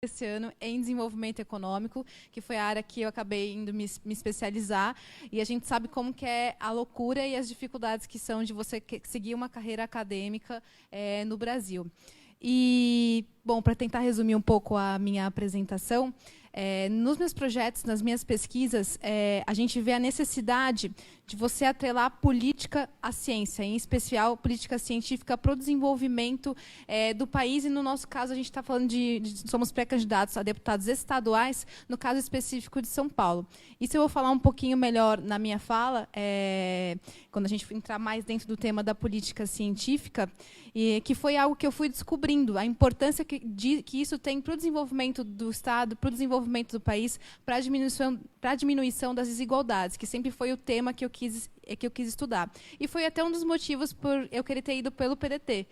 esse ano em desenvolvimento econômico, que foi a área que eu acabei indo me especializar, e a gente sabe como que é a loucura e as dificuldades que são de você seguir uma carreira acadêmica no Brasil. E, bom, para tentar resumir um pouco a minha apresentação, nos meus projetos, nas minhas pesquisas, a gente vê a necessidade de você atrelar a política à ciência, em especial política científica para o desenvolvimento do país. E, no nosso caso, a gente está falando somos pré-candidatos a deputados estaduais, no caso específico de São Paulo. Isso eu vou falar um pouquinho melhor na minha fala, quando a gente entrar mais dentro do tema da política científica, e que foi algo que eu fui descobrindo, a importância que isso tem para o desenvolvimento do Estado, para o desenvolvimento do país, para a diminuição das desigualdades, que sempre foi o tema que eu quis estudar. E foi até um dos motivos por eu querer ter ido pelo PDT,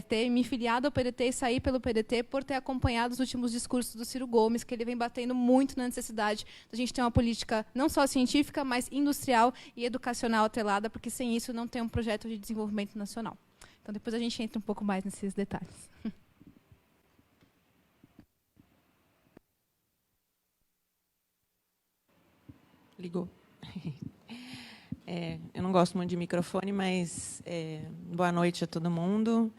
ter me filiado ao PDT e sair pelo PDT, por ter acompanhado os últimos discursos do Ciro Gomes, que ele vem batendo muito na necessidade da gente ter uma política não só científica, mas industrial e educacional atrelada, porque sem isso não tem um projeto de desenvolvimento nacional. Então, depois a gente entra um pouco mais nesses detalhes. Ligou. Eu não gosto muito de microfone, mas boa noite a todo mundo.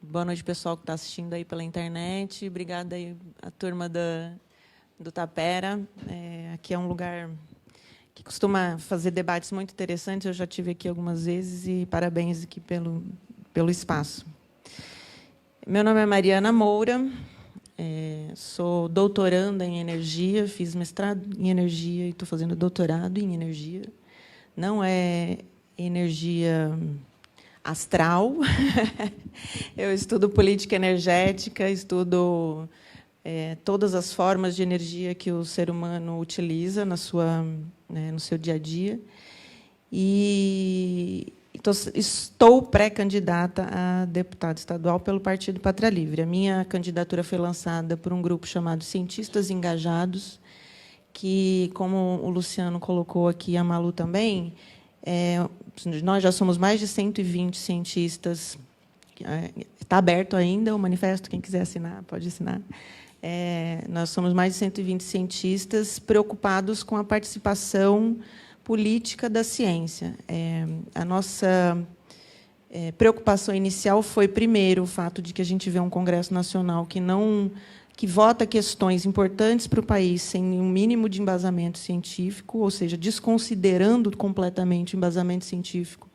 Boa noite, pessoal que está assistindo aí pela internet. Obrigada aí à turma do Tapera. Aqui é um lugar que costuma fazer debates muito interessantes. Eu já tive aqui algumas vezes e parabéns aqui pelo espaço. Meu nome é Mariana Moura. Sou doutoranda em energia, fiz mestrado em energia e estou fazendo doutorado em energia. Não é energia astral. Eu estudo política energética, estudo todas as formas de energia que o ser humano utiliza no seu dia a dia. E estou pré-candidata a deputada estadual pelo Partido Pátria Livre. A minha candidatura foi lançada por um grupo chamado Cientistas Engajados, que, como o Luciano colocou aqui, a Malu também, nós já somos mais de 120 cientistas. Está aberto ainda o manifesto, quem quiser assinar, pode assinar. Nós somos mais de 120 cientistas preocupados com a participação política da ciência. A nossa preocupação inicial foi, primeiro, o fato de que a gente vê um Congresso Nacional que vota questões importantes para o país sem um mínimo de embasamento científico, ou seja, desconsiderando completamente o embasamento científico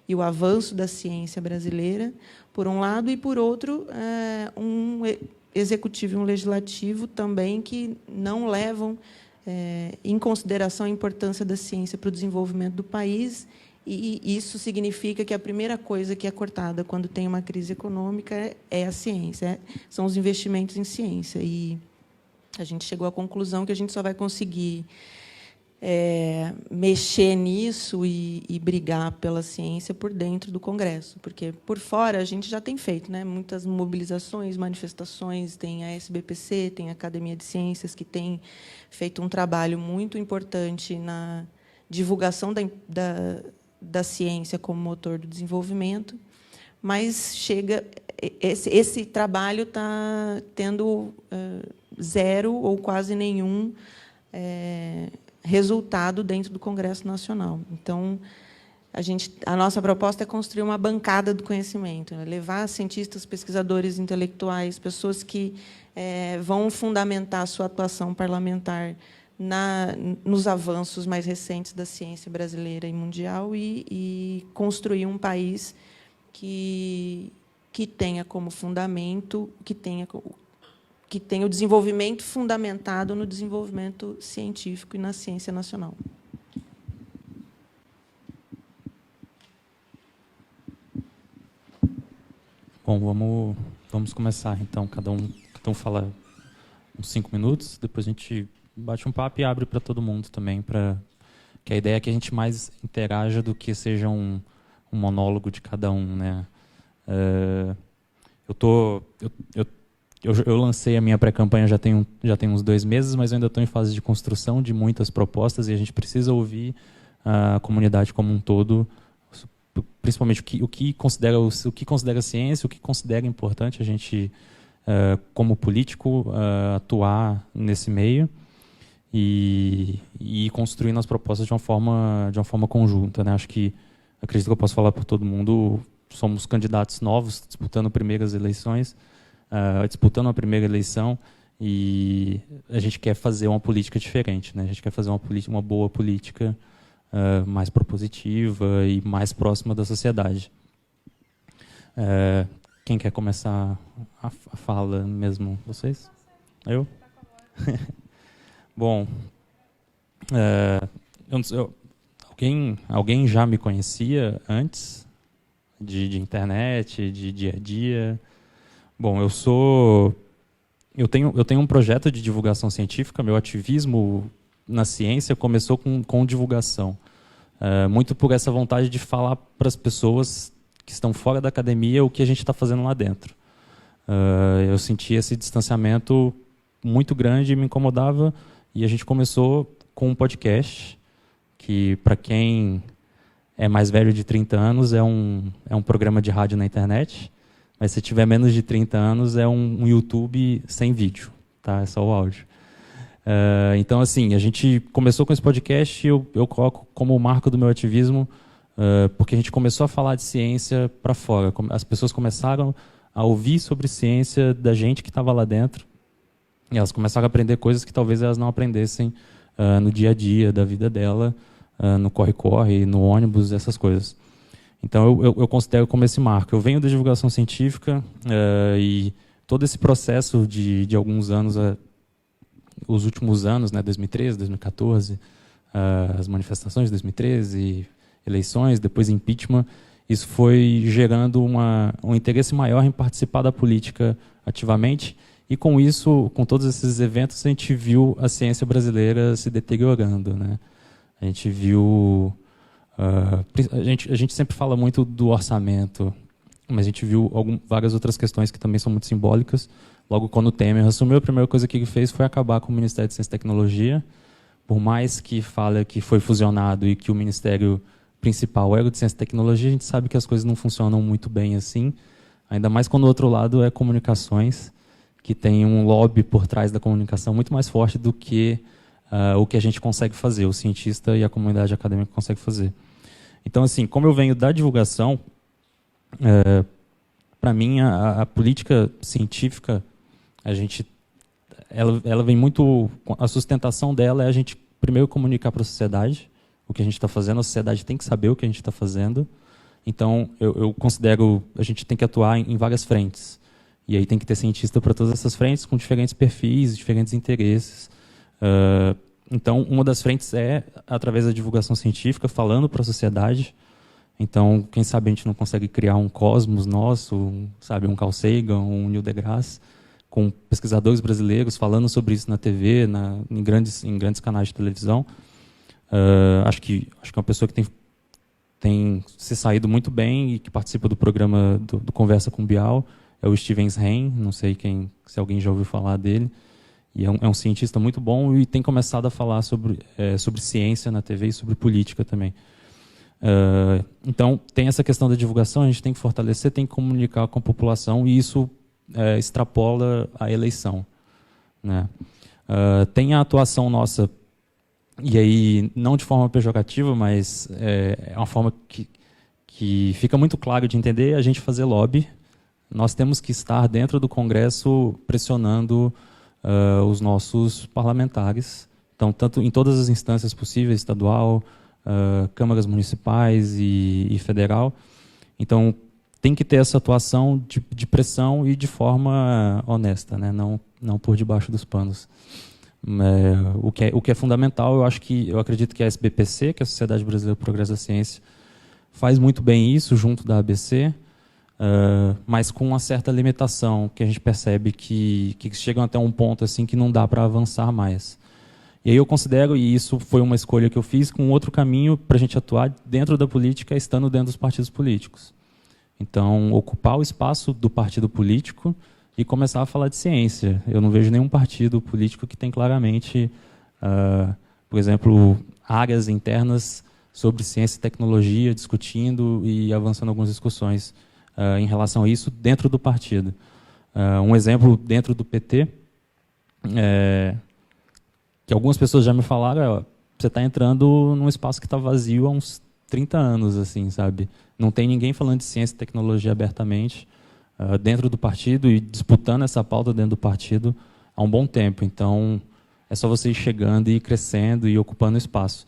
e o avanço da ciência brasileira, por um lado, e, por outro, um executivo e um legislativo também que não levam em consideração a importância da ciência para o desenvolvimento do país, e isso significa que a primeira coisa que é cortada quando tem uma crise econômica é a ciência, são os investimentos em ciência. E a gente chegou à conclusão que a gente só vai conseguir mexer nisso e brigar pela ciência por dentro do Congresso, porque por fora a gente já tem feito, né, muitas mobilizações, manifestações, tem a SBPC, tem a Academia de Ciências, que tem feito um trabalho muito importante na divulgação da ciência como motor do desenvolvimento, mas esse trabalho está tendo zero ou quase nenhum resultado dentro do Congresso Nacional. Então, a nossa proposta é construir uma bancada do conhecimento, levar cientistas, pesquisadores, intelectuais, pessoas que vão fundamentar a sua atuação parlamentar nos avanços mais recentes da ciência brasileira e mundial e construir um país que tenha como fundamento, que tenha o desenvolvimento fundamentado no desenvolvimento científico e na ciência nacional. Bom, vamos começar, então. Cada um fala uns 5 minutos, depois a gente bate um papo e abre para todo mundo também, que a ideia é que a gente mais interaja do que seja um monólogo de cada um, né? Eu lancei a minha pré-campanha já tem uns 2 meses, mas eu ainda estou em fase de construção de muitas propostas e a gente precisa ouvir a comunidade como um todo, principalmente o que considera ciência, o que considera importante a gente como político, atuar nesse meio e ir construindo as propostas de uma forma conjunta, né? Acredito que eu posso falar por todo mundo. Somos candidatos novos, disputando primeiras eleições, disputando a primeira eleição, e a gente quer fazer uma política diferente, né? A gente quer fazer uma boa política, mais propositiva e mais próxima da sociedade. Quem quer começar a fala mesmo? Vocês? Eu? Bom, alguém já me conhecia antes de internet, de dia a dia? Bom, eu tenho um projeto de divulgação científica. Meu ativismo na ciência começou com divulgação, muito por essa vontade de falar para as pessoas que estão fora da academia o que a gente está fazendo lá dentro. Eu senti esse distanciamento muito grande e me incomodava, e a gente começou com um podcast, que, para quem é mais velho de 30 anos, é um programa de rádio na internet, mas se tiver menos de 30 anos, é um YouTube sem vídeo, tá? É só o áudio. Então, assim, a gente começou com esse podcast, e eu coloco como o marco do meu ativismo, porque a gente começou a falar de ciência para fora. As pessoas começaram a ouvir sobre ciência da gente que estava lá dentro, e elas começaram a aprender coisas que talvez elas não aprendessem no dia a dia da vida dela, no corre-corre, no ônibus, essas coisas. Então, eu considero como esse marco. Eu venho da divulgação científica, e todo esse processo de alguns anos, os últimos anos, né, 2013, 2014, as manifestações de 2013, eleições, depois impeachment, isso foi gerando um interesse maior em participar da política ativamente, e com isso, com todos esses eventos, a gente viu a ciência brasileira se deteriorando, né? A gente viu... a gente sempre fala muito do orçamento, mas a gente viu várias outras questões que também são muito simbólicas. Logo, quando o Temer assumiu, a primeira coisa que ele fez foi acabar com o Ministério de Ciência e Tecnologia. Por mais que fale que foi fusionado e que o Ministério principal era o de Ciência e Tecnologia, a gente sabe que as coisas não funcionam muito bem assim, ainda mais quando o outro lado é comunicações, que tem um lobby por trás da comunicação muito mais forte do que o que a gente consegue fazer, o cientista e a comunidade acadêmica consegue fazer. Então, assim, como eu venho da divulgação, para mim, a política científica, ela vem muito... A sustentação dela é a gente, primeiro, comunicar para a sociedade o que a gente está fazendo. A sociedade tem que saber o que a gente está fazendo. Então, eu considero a gente tem que atuar em várias frentes. E aí tem que ter cientista para todas essas frentes, com diferentes perfis, diferentes interesses. Então, uma das frentes é através da divulgação científica, falando para a sociedade. Então, quem sabe a gente não consegue criar um cosmos nosso, um Carl Sagan, um Neil deGrasse, com pesquisadores brasileiros falando sobre isso na TV, em grandes canais de televisão. Acho que é uma pessoa que tem se saído muito bem e que participa do programa do Conversa com Bial, é o Steven Rein, não sei se alguém já ouviu falar dele, e é um cientista muito bom e tem começado a falar sobre ciência na TV e sobre política também. Então, tem essa questão da divulgação, a gente tem que fortalecer, tem que comunicar com a população, e isso extrapola a eleição, né? Tem a atuação nossa, e aí não de forma pejorativa, mas é uma forma que fica muito claro de entender, a gente fazer lobby. Nós temos que estar dentro do Congresso pressionando os nossos parlamentares, então, tanto em todas as instâncias possíveis, estadual, câmaras municipais e federal. Então, tem que ter essa atuação de pressão e de forma honesta, né? Não por debaixo dos panos. O que é fundamental, eu acredito que a SBPC, que é a Sociedade Brasileira do Progresso da Ciência, faz muito bem isso junto da ABC, mas com uma certa limitação, que a gente percebe que chegam até um ponto assim que não dá para avançar mais. E aí eu considero, e isso foi uma escolha que eu fiz, com outro caminho para a gente atuar dentro da política, estando dentro dos partidos políticos. Então, ocupar o espaço do partido político e começar a falar de ciência. Eu não vejo nenhum partido político que tem claramente, por exemplo, áreas internas sobre ciência e tecnologia, discutindo e avançando algumas discussões em relação a isso dentro do partido. Um exemplo dentro do PT, que algumas pessoas já me falaram, você está entrando num espaço que está vazio há uns 30 anos, assim, sabe? Não tem ninguém falando de ciência e tecnologia abertamente dentro do partido e disputando essa pauta dentro do partido há um bom tempo. Então, é só você ir chegando e ir crescendo e ocupando espaço.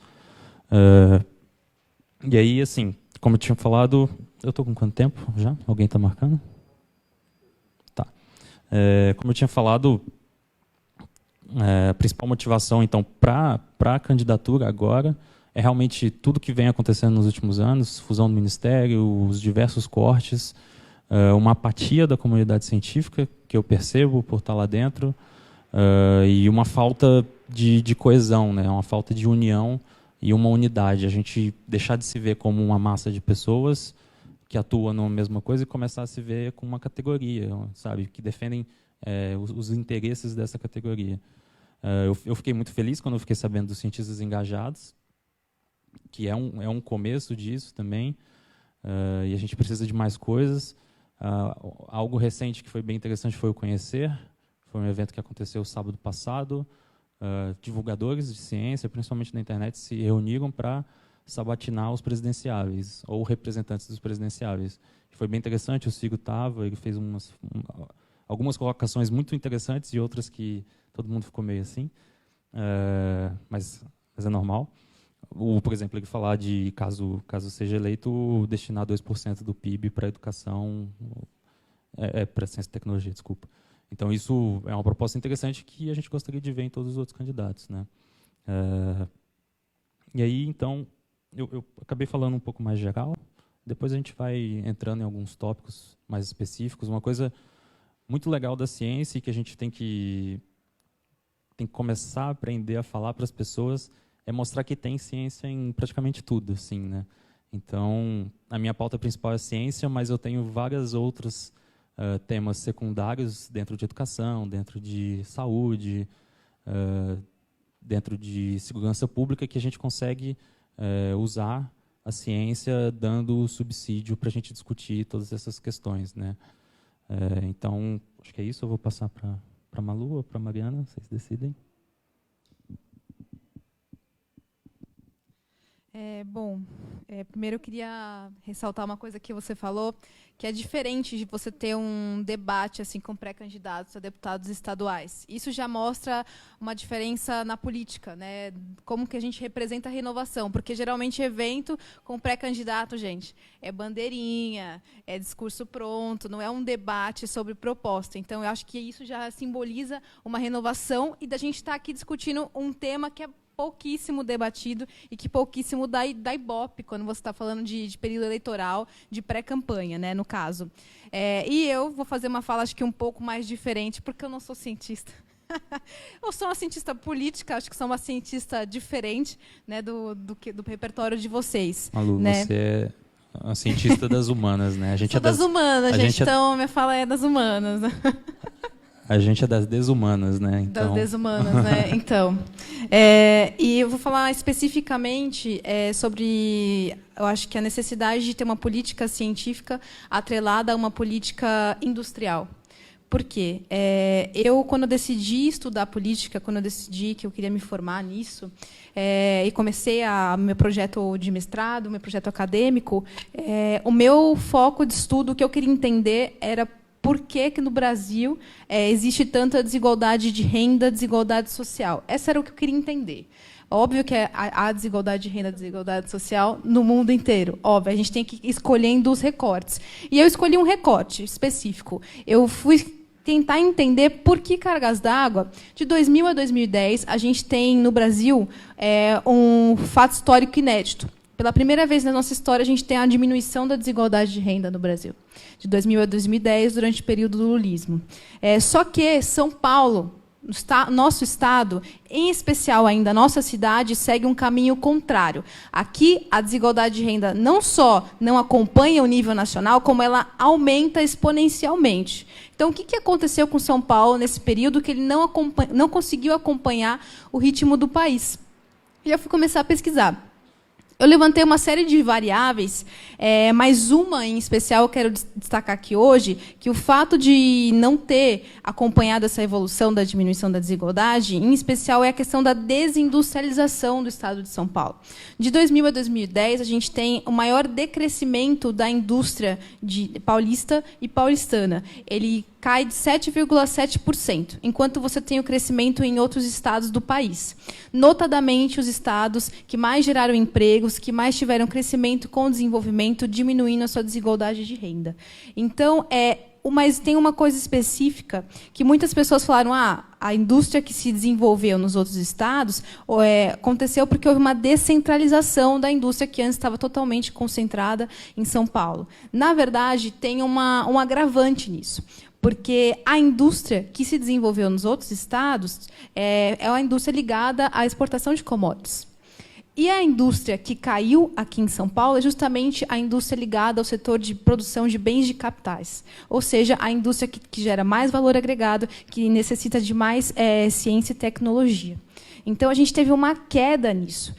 E aí, assim, como eu tinha falado, eu estou com quanto tempo já? Alguém está marcando? Tá. Como eu tinha falado, a principal motivação, então, para a candidatura agora é realmente tudo que vem acontecendo nos últimos anos, fusão do Ministério, os diversos cortes, uma apatia da comunidade científica, que eu percebo por estar lá dentro, e uma falta de coesão, né? Uma falta de união e uma unidade. A gente deixar de se ver como uma massa de pessoas que atuam numa mesma coisa e começar a se ver como uma categoria, sabe? Que defendem os interesses dessa categoria. Eu fiquei muito feliz quando eu fiquei sabendo dos cientistas engajados, que é um começo disso também, e a gente precisa de mais coisas. Algo recente que foi bem interessante foi o Conhecer, foi um evento que aconteceu sábado passado. Divulgadores de ciência, principalmente na internet, se reuniram para sabatinar os presidenciáveis, ou representantes dos presidenciáveis. Foi bem interessante, o Ciro estava, ele fez algumas colocações muito interessantes e outras que todo mundo ficou meio assim, mas é normal. Por exemplo, ele falar de, caso seja eleito, destinar 2% do PIB para a educação, para a ciência e tecnologia, desculpa. Então, isso é uma proposta interessante que a gente gostaria de ver em todos os outros candidatos, né? E aí, então, eu acabei falando um pouco mais geral, depois a gente vai entrando em alguns tópicos mais específicos. Uma coisa muito legal da ciência e que a gente tem que começar a aprender a falar para as pessoas é mostrar que tem ciência em praticamente tudo, assim, né? Então, a minha pauta principal é ciência, mas eu tenho vários outros temas secundários dentro de educação, dentro de saúde, dentro de segurança pública, que a gente consegue usar a ciência dando subsídio para a gente discutir todas essas questões, né? Então, acho que é isso. Eu vou passar para a Malu ou para a Mariana, vocês decidem. Bom, primeiro eu queria ressaltar uma coisa que você falou, que é diferente de você ter um debate assim com pré-candidatos a deputados estaduais. Isso já mostra uma diferença na política, né? Como que a gente representa a renovação, porque geralmente evento com pré-candidato, gente, é bandeirinha, é discurso pronto, não é um debate sobre proposta. Então, eu acho que isso já simboliza uma renovação e da gente estar aqui discutindo um tema que é pouquíssimo debatido e que pouquíssimo dá ibope quando você está falando de período eleitoral, de pré-campanha, né, no caso. E eu vou fazer uma fala, acho que um pouco mais diferente, porque eu não sou cientista. Eu sou uma cientista política, acho que sou uma cientista diferente, né, do repertório de vocês. Malu, né? Você é a cientista das humanas, né? A gente sou das humanas, gente, então minha fala é das humanas. A gente é das desumanas, né? Então... Das desumanas, né? Então. E eu vou falar especificamente sobre, eu acho que a necessidade de ter uma política científica atrelada a uma política industrial. Por quê? Quando eu decidi estudar política, quando eu decidi que eu queria me formar nisso, e comecei meu projeto de mestrado, meu projeto acadêmico, o meu foco de estudo, o que eu queria entender era por que no Brasil existe tanta desigualdade de renda, desigualdade social. Essa era o que eu queria entender. Óbvio que há desigualdade de renda, desigualdade social no mundo inteiro. Óbvio, a gente tem que ir escolhendo os recortes. E eu escolhi um recorte específico. Eu fui tentar entender por que cargas d'água. De 2000 a 2010, a gente tem, no Brasil, um fato histórico inédito. Pela primeira vez na nossa história, a gente tem a diminuição da desigualdade de renda no Brasil, de 2000 a 2010, durante o período do lulismo. Só que São Paulo, nosso estado, em especial ainda a nossa cidade, segue um caminho contrário. Aqui, a desigualdade de renda não só não acompanha o nível nacional, como ela aumenta exponencialmente. Então, o que aconteceu com São Paulo nesse período que ele não conseguiu acompanhar o ritmo do país? E eu fui começar a pesquisar. Eu levantei uma série de variáveis, mas uma em especial eu quero destacar aqui hoje, que o fato de não ter acompanhado essa evolução da diminuição da desigualdade, em especial, é a questão da desindustrialização do Estado de São Paulo. De 2000 a 2010, a gente tem o maior decrescimento da indústria paulista e paulistana. Ele cai de 7,7%, enquanto você tem o crescimento em outros estados do país. Notadamente, os estados que mais geraram empregos, que mais tiveram crescimento com desenvolvimento, diminuindo a sua desigualdade de renda. Então, mas tem uma coisa específica que muitas pessoas falaram: a indústria que se desenvolveu nos outros estados aconteceu porque houve uma descentralização da indústria que antes estava totalmente concentrada em São Paulo. Na verdade, tem um agravante nisso, porque a indústria que se desenvolveu nos outros estados é uma indústria ligada à exportação de commodities. E a indústria que caiu aqui em São Paulo é justamente a indústria ligada ao setor de produção de bens de capitais. Ou seja, a indústria que gera mais valor agregado, que necessita de mais ciência e tecnologia. Então, a gente teve uma queda nisso.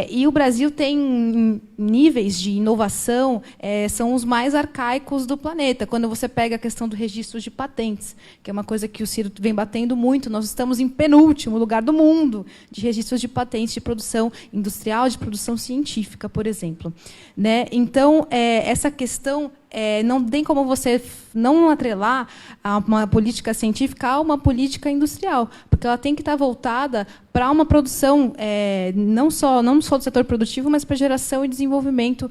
E o Brasil tem níveis de inovação, são os mais arcaicos do planeta. Quando você pega a questão do registro de patentes, que é uma coisa que o Ciro vem batendo muito, nós estamos em penúltimo lugar do mundo de registros de patentes de produção industrial, de produção científica, por exemplo. Né? Então, essa questão não tem como você não atrelar uma política científica a uma política industrial, porque ela tem que estar voltada para uma produção não só do setor produtivo, mas para geração e desenvolvimento,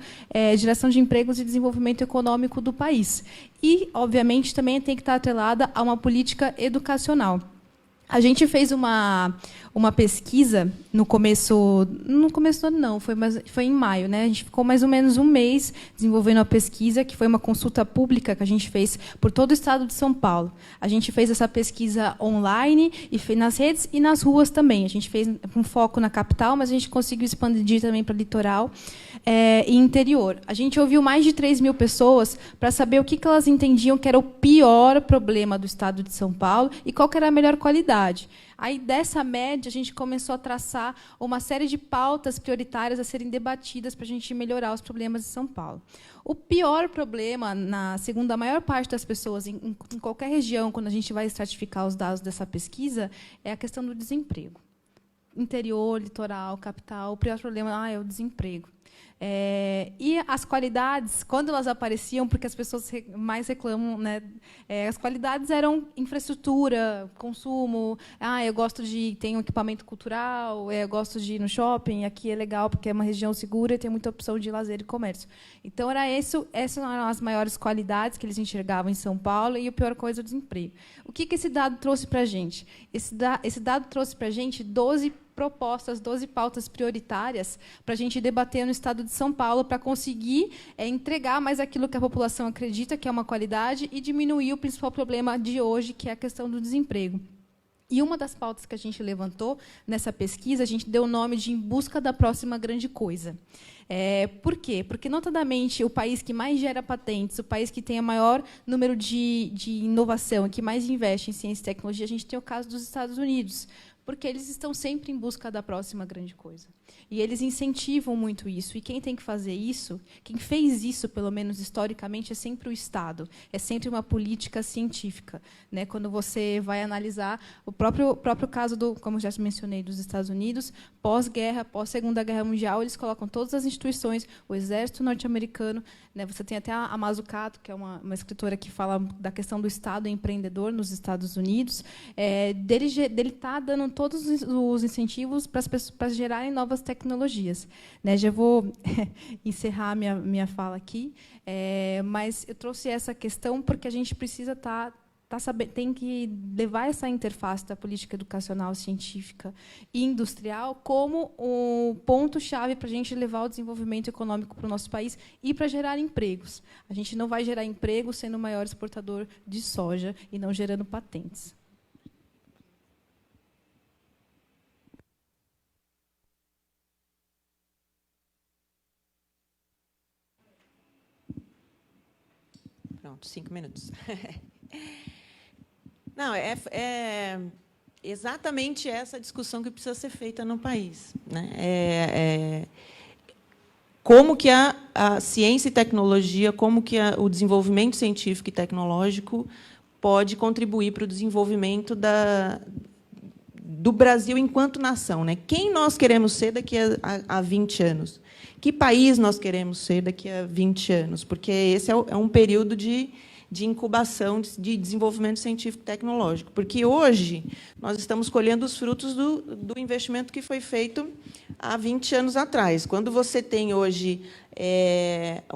geração de empregos e desenvolvimento econômico do país. E, obviamente, também tem que estar atrelada a uma política educacional. A gente fez uma pesquisa no começo do ano, não, foi em maio, né? A gente ficou mais ou menos um mês desenvolvendo uma pesquisa, que foi uma consulta pública que a gente fez por todo o estado de São Paulo. A gente fez essa pesquisa online e nas redes e nas ruas também. A gente fez um foco na capital, mas a gente conseguiu expandir também para litoral e interior. A gente ouviu mais de 3.000 pessoas para saber o que elas entendiam que era o pior problema do estado de São Paulo e qual que era a melhor qualidade. Aí, dessa média, a gente começou a traçar uma série de pautas prioritárias a serem debatidas para a gente melhorar os problemas de São Paulo. O pior problema, segundo a maior parte das pessoas, em qualquer região, quando a gente vai estratificar os dados dessa pesquisa, é a questão do desemprego. Interior, litoral, capital, o pior problema é o desemprego. E as qualidades, quando elas apareciam, porque as pessoas mais reclamam, né, as qualidades eram infraestrutura, consumo. Eu gosto de ter um equipamento cultural, eu gosto de ir no shopping, aqui é legal porque é uma região segura e tem muita opção de lazer e comércio. Então, essas eram as maiores qualidades que eles enxergavam em São Paulo, e a pior coisa é o desemprego. O que esse dado trouxe para a gente? Esse dado trouxe para a gente 12 propostas, 12 pautas prioritárias para a gente debater no estado de São Paulo, para conseguir entregar mais aquilo que a população acredita que é uma qualidade e diminuir o principal problema de hoje, que é a questão do desemprego. E uma das pautas que a gente levantou nessa pesquisa, a gente deu o nome de Em Busca da Próxima Grande Coisa. Por quê? Porque, notadamente, o país que mais gera patentes, o país que tem o maior número de inovação, que mais investe em ciência e tecnologia, a gente tem o caso dos Estados Unidos, porque eles estão sempre em busca da próxima grande coisa. E eles incentivam muito isso. E quem tem que fazer isso, quem fez isso, pelo menos historicamente, é sempre o Estado. É sempre uma política científica. Né? Quando você vai analisar o próprio caso, como já mencionei, dos Estados Unidos, pós-guerra, pós-Segunda Guerra Mundial, eles colocam todas as instituições, o Exército norte-americano, né? Você tem até a Mazzucato, que é uma escritora que fala da questão do Estado empreendedor nos Estados Unidos, dele está dando todos os incentivos para gerarem novas tecnologias. Né? Já vou encerrar minha fala aqui, mas eu trouxe essa questão porque a gente precisa tem que levar essa interface da política educacional, científica e industrial como um ponto-chave para a gente levar o desenvolvimento econômico para o nosso país e para gerar empregos. A gente não vai gerar emprego sendo o maior exportador de soja e não gerando patentes. Pronto, 5 minutos. Não, é exatamente essa discussão que precisa ser feita no país. Né? como que a ciência e tecnologia, como que o desenvolvimento científico e tecnológico pode contribuir para o desenvolvimento do Brasil enquanto nação, né? Quem nós queremos ser daqui a 20 anos? Que país nós queremos ser daqui a 20 anos? Porque esse é um período de incubação, de desenvolvimento científico e tecnológico. Porque hoje nós estamos colhendo os frutos do investimento que foi feito há 20 anos atrás. Quando você tem hoje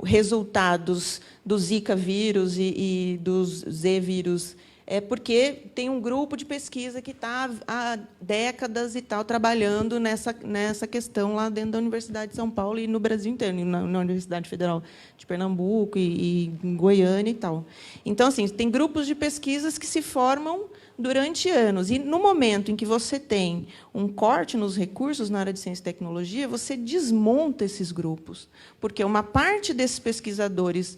resultados do Zika vírus e dos Z vírus, é porque tem um grupo de pesquisa que está há décadas e tal trabalhando nessa questão lá dentro da Universidade de São Paulo e no Brasil inteiro, e na Universidade Federal de Pernambuco e em Goiânia e tal. Então, assim, tem grupos de pesquisas que se formam durante anos. E, no momento em que você tem um corte nos recursos na área de ciência e tecnologia, você desmonta esses grupos, porque uma parte desses pesquisadores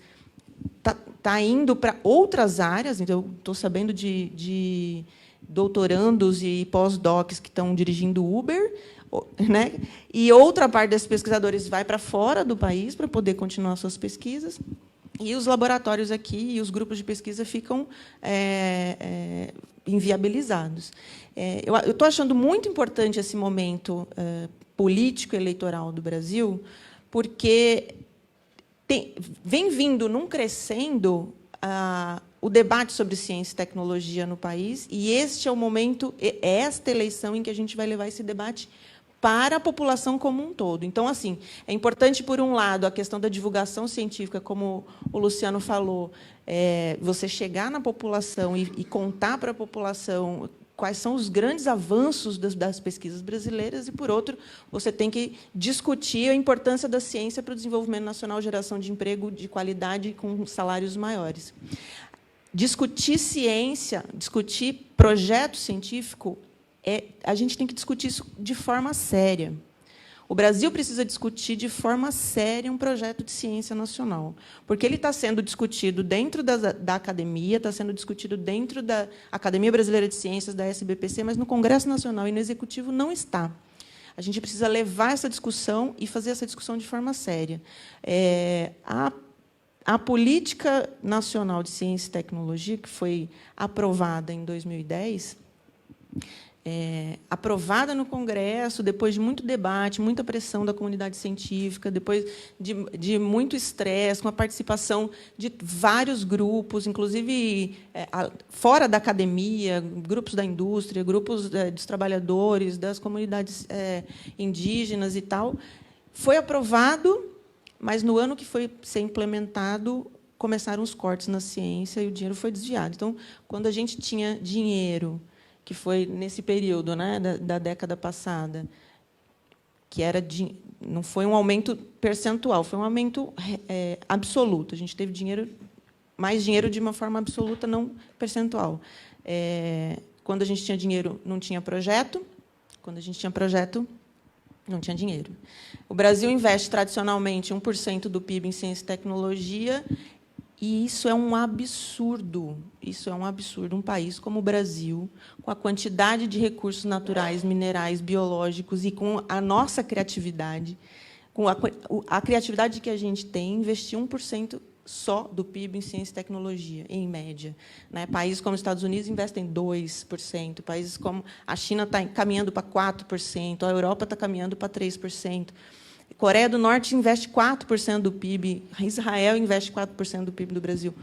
está indo para outras áreas. Então, eu estou sabendo de doutorandos e pós-docs que estão dirigindo Uber, né? E outra parte desses pesquisadores vai para fora do país para poder continuar suas pesquisas. E os laboratórios aqui e os grupos de pesquisa ficam inviabilizados. Eu estou achando muito importante esse momento político eleitoral do Brasil, porque vem vindo num crescendo o debate sobre ciência e tecnologia no país, e este é o momento, esta eleição em que a gente vai levar esse debate para a população como um todo. Então, assim, é importante, por um lado, a questão da divulgação científica, como o Luciano falou, você chegar na população e contar para a população quais são os grandes avanços das pesquisas brasileiras, e, por outro, você tem que discutir a importância da ciência para o desenvolvimento nacional, geração de emprego de qualidade com salários maiores. Discutir ciência, discutir projeto científico, a gente tem que discutir isso de forma séria. O Brasil precisa discutir de forma séria um projeto de ciência nacional, porque ele está sendo discutido dentro da academia, está sendo discutido dentro da Academia Brasileira de Ciências, da SBPC, mas no Congresso Nacional e no Executivo não está. A gente precisa levar essa discussão e fazer essa discussão de forma séria. A Política Nacional de Ciência e Tecnologia, que foi aprovada em 2010, aprovada no Congresso, depois de muito debate, muita pressão da comunidade científica, depois de muito estresse, com a participação de vários grupos, inclusive fora da academia, grupos da indústria, grupos dos trabalhadores, das comunidades indígenas e tal. Foi aprovado, mas, no ano que foi ser implementado, começaram os cortes na ciência e o dinheiro foi desviado. Então, quando a gente tinha dinheiro, que foi nesse período, né, da década passada, que não foi um aumento percentual, foi um aumento absoluto. A gente teve mais dinheiro de uma forma absoluta, não percentual. Quando a gente tinha dinheiro, não tinha projeto. Quando a gente tinha projeto, não tinha dinheiro. O Brasil investe, tradicionalmente, 1% do PIB em ciência e tecnologia, e isso é um absurdo. Isso é um absurdo. Um país como o Brasil, com a quantidade de recursos naturais, minerais, biológicos e com a nossa criatividade, com a criatividade que a gente tem, investir 1% só do PIB em ciência e tecnologia, em média. Né? Países como os Estados Unidos investem 2%, países como a China está caminhando para 4%, a Europa está caminhando para 3%. Coreia do Norte investe 4% do PIB, Israel investe 4% do PIB do Brasil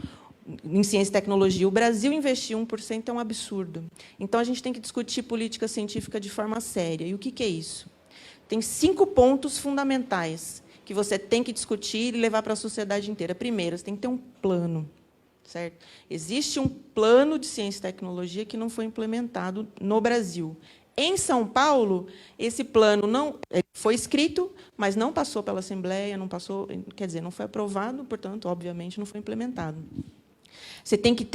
em ciência e tecnologia. O Brasil investir 1% é um absurdo. Então, a gente tem que discutir política científica de forma séria. E o que é isso? Tem 5 pontos fundamentais que você tem que discutir e levar para a sociedade inteira. Primeiro, você tem que ter um plano. Certo? Existe um plano de ciência e tecnologia que não foi implementado no Brasil. Em São Paulo, esse plano não foi escrito, mas não passou pela Assembleia, não passou, quer dizer, não foi aprovado, portanto, obviamente, não foi implementado. Você tem que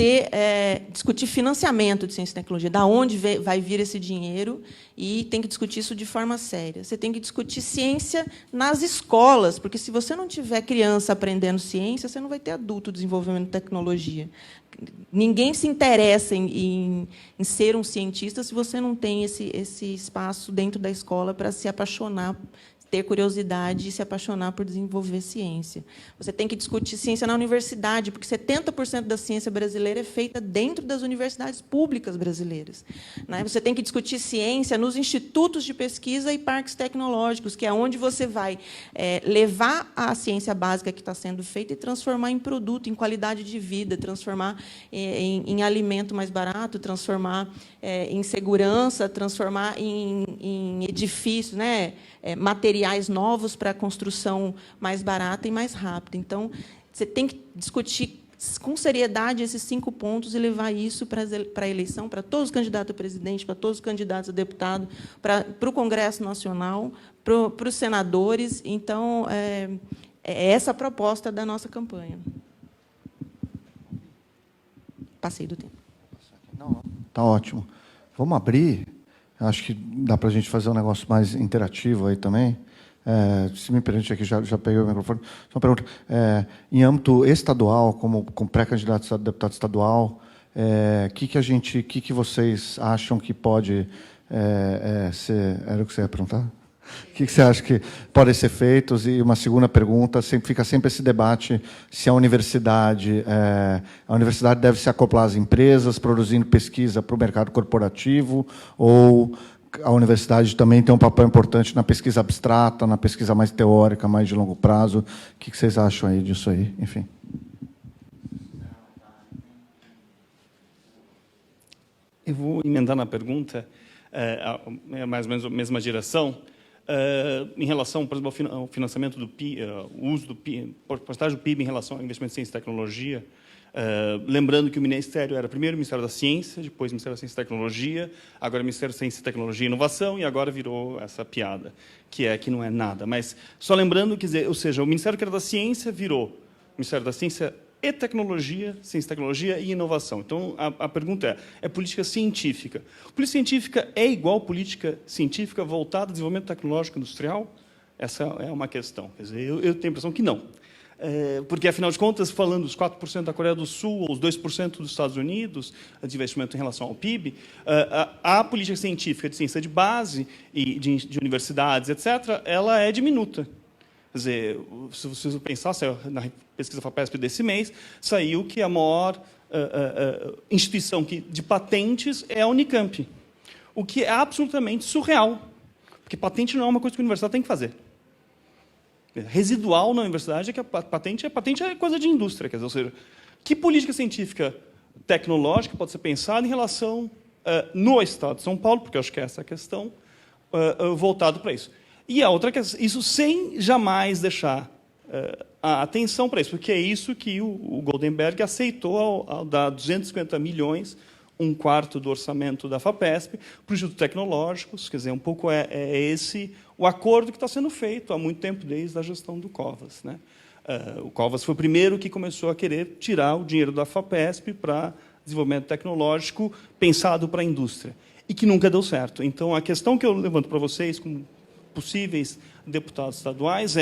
discutir financiamento de ciência e tecnologia, da onde vai vir esse dinheiro, e tem que discutir isso de forma séria. Você tem que discutir ciência nas escolas, porque, se você não tiver criança aprendendo ciência, você não vai ter adulto desenvolvendo tecnologia. Ninguém se interessa em ser um cientista se você não tem esse espaço dentro da escola para se apaixonar ter curiosidade e se apaixonar por desenvolver ciência. Você tem que discutir ciência na universidade, porque 70% da ciência brasileira é feita dentro das universidades públicas brasileiras. Né? Você tem que discutir ciência nos institutos de pesquisa e parques tecnológicos, que é onde você vai levar a ciência básica que está sendo feita e transformar em produto, em qualidade de vida, transformar em alimento mais barato, transformar em segurança, transformar em edifícios, né? Materiais novos para a construção mais barata e mais rápida. Então, você tem que discutir com seriedade esses 5 pontos e levar isso para a eleição, para todos os candidatos a presidente, para todos os candidatos a deputado, para o Congresso Nacional, para os senadores. Então, é essa a proposta da nossa campanha. Passei do tempo. Não, está ótimo. Vamos abrir. Acho que dá para a gente fazer um negócio mais interativo aí também. Se me permite aqui, já peguei o microfone. Só uma pergunta. Em âmbito estadual, como pré-candidato a deputado estadual, que vocês acham que pode ser... Era o que você ia perguntar? O que você acha que podem ser feitos? E uma segunda pergunta, fica sempre esse debate se a universidade deve se acoplar às empresas, produzindo pesquisa para o mercado corporativo, ou a universidade também tem um papel importante na pesquisa abstrata, na pesquisa mais teórica, mais de longo prazo. O que vocês acham aí disso aí? Enfim. Eu vou emendar na pergunta, é mais ou menos a mesma direção. Em relação, por exemplo, ao financiamento do PIB, o uso do PIB, porcentagem do PIB em relação ao investimento em ciência e tecnologia, lembrando que o Ministério era primeiro o Ministério da Ciência, depois o Ministério da Ciência e Tecnologia, agora o Ministério da Ciência, Tecnologia e Inovação, e agora virou essa piada, que não é nada. Mas, só lembrando, quer dizer, ou seja, o Ministério que era da Ciência virou Ministério da Ciência e Tecnologia, Ciência, Tecnologia e Inovação. Então, a pergunta é política científica. Política científica é igual política científica voltada ao desenvolvimento tecnológico industrial? Essa é uma questão. Quer dizer, eu tenho a impressão que não. Porque, afinal de contas, falando dos 4% da Coreia do Sul ou os 2% dos Estados Unidos de investimento em relação ao PIB, a política científica de ciência de base e de universidades, etc., ela é diminuta. Quer dizer, se você pensar, na pesquisa FAPESP desse mês, saiu que a maior instituição de patentes é a Unicamp, o que é absolutamente surreal, porque patente não é uma coisa que a universidade tem que fazer. Residual na universidade é que a patente é coisa de indústria. Quer dizer, ou seja, que política científica tecnológica pode ser pensada em relação no Estado de São Paulo, porque eu acho que essa é a questão, voltado para isso. E a outra questão, isso sem jamais deixar a atenção para isso, porque é isso que o Goldenberg aceitou ao dar 250 milhões, um quarto do orçamento da FAPESP, para os institutos tecnológicos. Quer dizer, um pouco esse o acordo que está sendo feito há muito tempo, desde a gestão do Covas, né? O Covas foi o primeiro que começou a querer tirar o dinheiro da FAPESP para desenvolvimento tecnológico pensado para a indústria, e que nunca deu certo. Então, a questão que eu levanto para vocês, como possíveis deputados estaduais,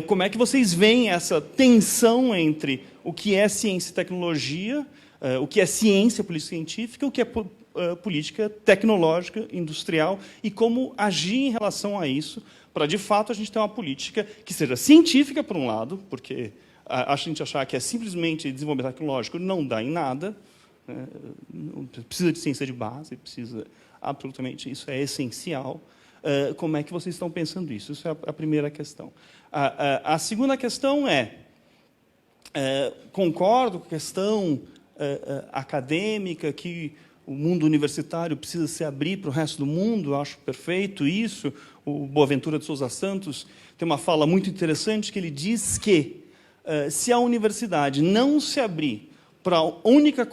como é que vocês veem essa tensão entre o que é ciência e tecnologia, o que é ciência, política científica, o que é política tecnológica, industrial, e como agir em relação a isso, para, de fato, a gente ter uma política que seja científica, por um lado, porque a gente achar que é simplesmente desenvolvimento tecnológico não dá em nada, né? Precisa de ciência de base, precisa absolutamente, isso é essencial. Como é que vocês estão pensando isso? Isso é a primeira questão. A segunda questão concordo com a questão acadêmica, que o mundo universitário precisa se abrir para o resto do mundo, acho perfeito isso. O Boaventura de Souza Santos tem uma fala muito interessante, que ele diz que se a universidade não se abrir para a única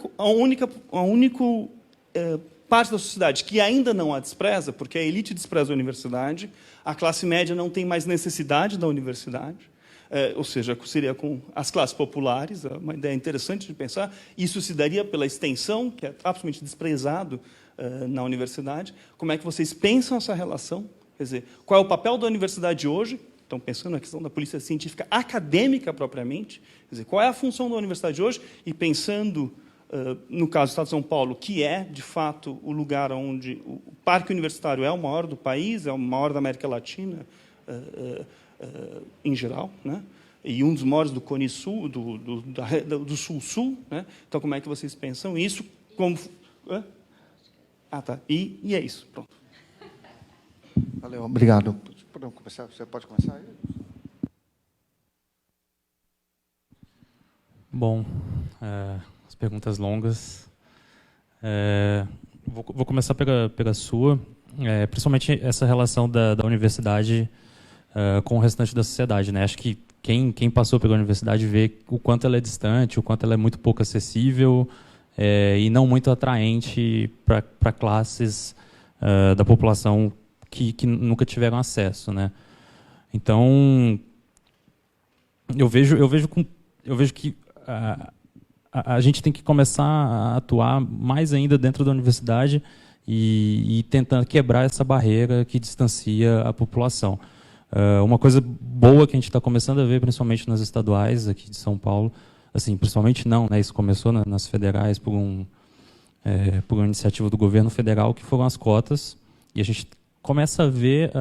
parte da sociedade que ainda não a despreza, porque a elite despreza a universidade, a classe média não tem mais necessidade da universidade, ou seja, seria com as classes populares, uma ideia interessante de pensar. Isso se daria pela extensão, que é absolutamente desprezado na universidade. Como é que vocês pensam essa relação? Quer dizer, qual é o papel da universidade hoje? Estão pensando na questão da política científica acadêmica propriamente. Quer dizer, qual é a função da universidade hoje? E pensando, no caso do Estado de São Paulo, que é, de fato, o lugar onde o parque universitário é o maior do país, é o maior da América Latina, em geral, né? E um dos maiores do Cone Sul, do Sul-Sul, né? Então, como é que vocês pensam isso? Como... Ah, tá. E é isso. Pronto. Valeu, obrigado. Podemos começar? Você pode começar aí? Bom, as perguntas longas. Vou começar pela sua, principalmente essa relação da universidade com o restante da sociedade, né? Acho que quem passou pela universidade vê o quanto ela é distante, o quanto ela é muito pouco acessível e não muito atraente para classes da população que nunca tiveram acesso, né? Então, eu vejo que a gente tem que começar a atuar mais ainda dentro da universidade e tentar quebrar essa barreira que distancia a população. Uma coisa boa que a gente está começando a ver, principalmente nas estaduais aqui de São Paulo, assim, principalmente não, né? Isso começou nas federais por uma iniciativa do governo federal, que foram as cotas, e a gente começa a ver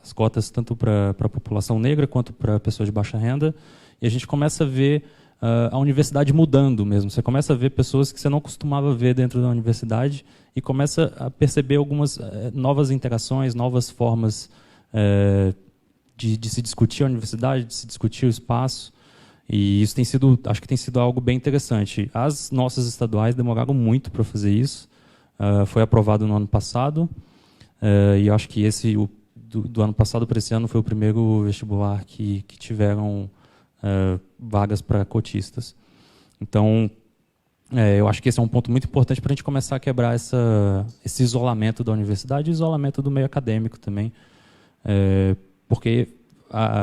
as cotas tanto para a população negra quanto para pessoas de baixa renda, e a gente começa a ver a universidade mudando mesmo. Você começa a ver pessoas que você não costumava ver dentro da universidade e começa a perceber algumas novas interações, novas formas de se discutir a universidade, de se discutir o espaço. E isso acho que tem sido algo bem interessante. As nossas estaduais demoraram muito para fazer isso. Foi aprovado no ano passado. E eu acho que do ano passado para esse ano foi o primeiro vestibular que tiveram vagas para cotistas. Então, eu acho que esse é um ponto muito importante para a gente começar a quebrar esse isolamento da universidade e isolamento do meio acadêmico também. Porque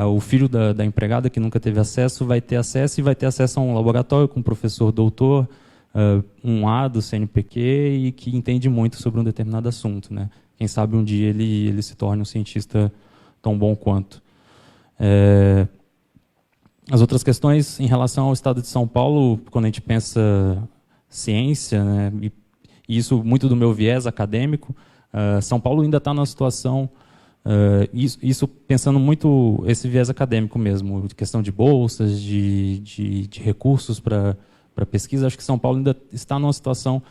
o filho da empregada que nunca teve acesso vai ter acesso, e vai ter acesso a um laboratório com um professor doutor, um A do CNPq, e que entende muito sobre um determinado assunto, né? Quem sabe um dia ele se torne um cientista tão bom quanto. As outras questões em relação ao estado de São Paulo, quando a gente pensa ciência, né, e isso muito do meu viés acadêmico, São Paulo ainda está numa situação, isso pensando muito esse viés acadêmico mesmo, de questão de bolsas, de recursos para pesquisa. Acho que São Paulo ainda está numa situação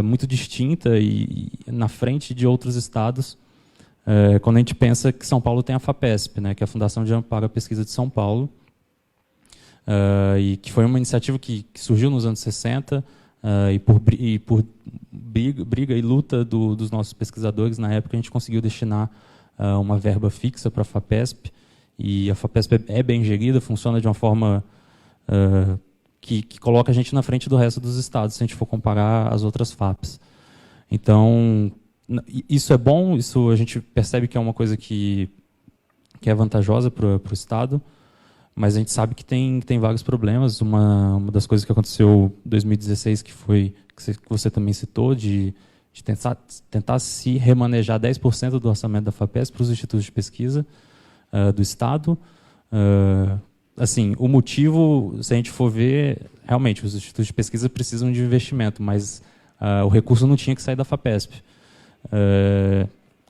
muito distinta e na frente de outros estados, quando a gente pensa que São Paulo tem a FAPESP, né, que é a Fundação de Amparo à Pesquisa de São Paulo, e que foi uma iniciativa que surgiu nos anos 60, e por briga e luta dos nossos pesquisadores, na época a gente conseguiu destinar uma verba fixa para a FAPESP, e a FAPESP é bem gerida, funciona de uma forma que coloca a gente na frente do resto dos estados, se a gente for comparar as outras FAPs. Então, isso é bom, isso a gente percebe que é uma coisa que é vantajosa para o estado, mas a gente sabe que tem vários problemas. Uma das coisas que aconteceu em 2016, que você também citou, de tentar se remanejar 10% do orçamento da FAPESP para os institutos de pesquisa do Estado. Assim, o motivo, se a gente for ver, realmente, os institutos de pesquisa precisam de investimento, mas o recurso não tinha que sair da FAPESP.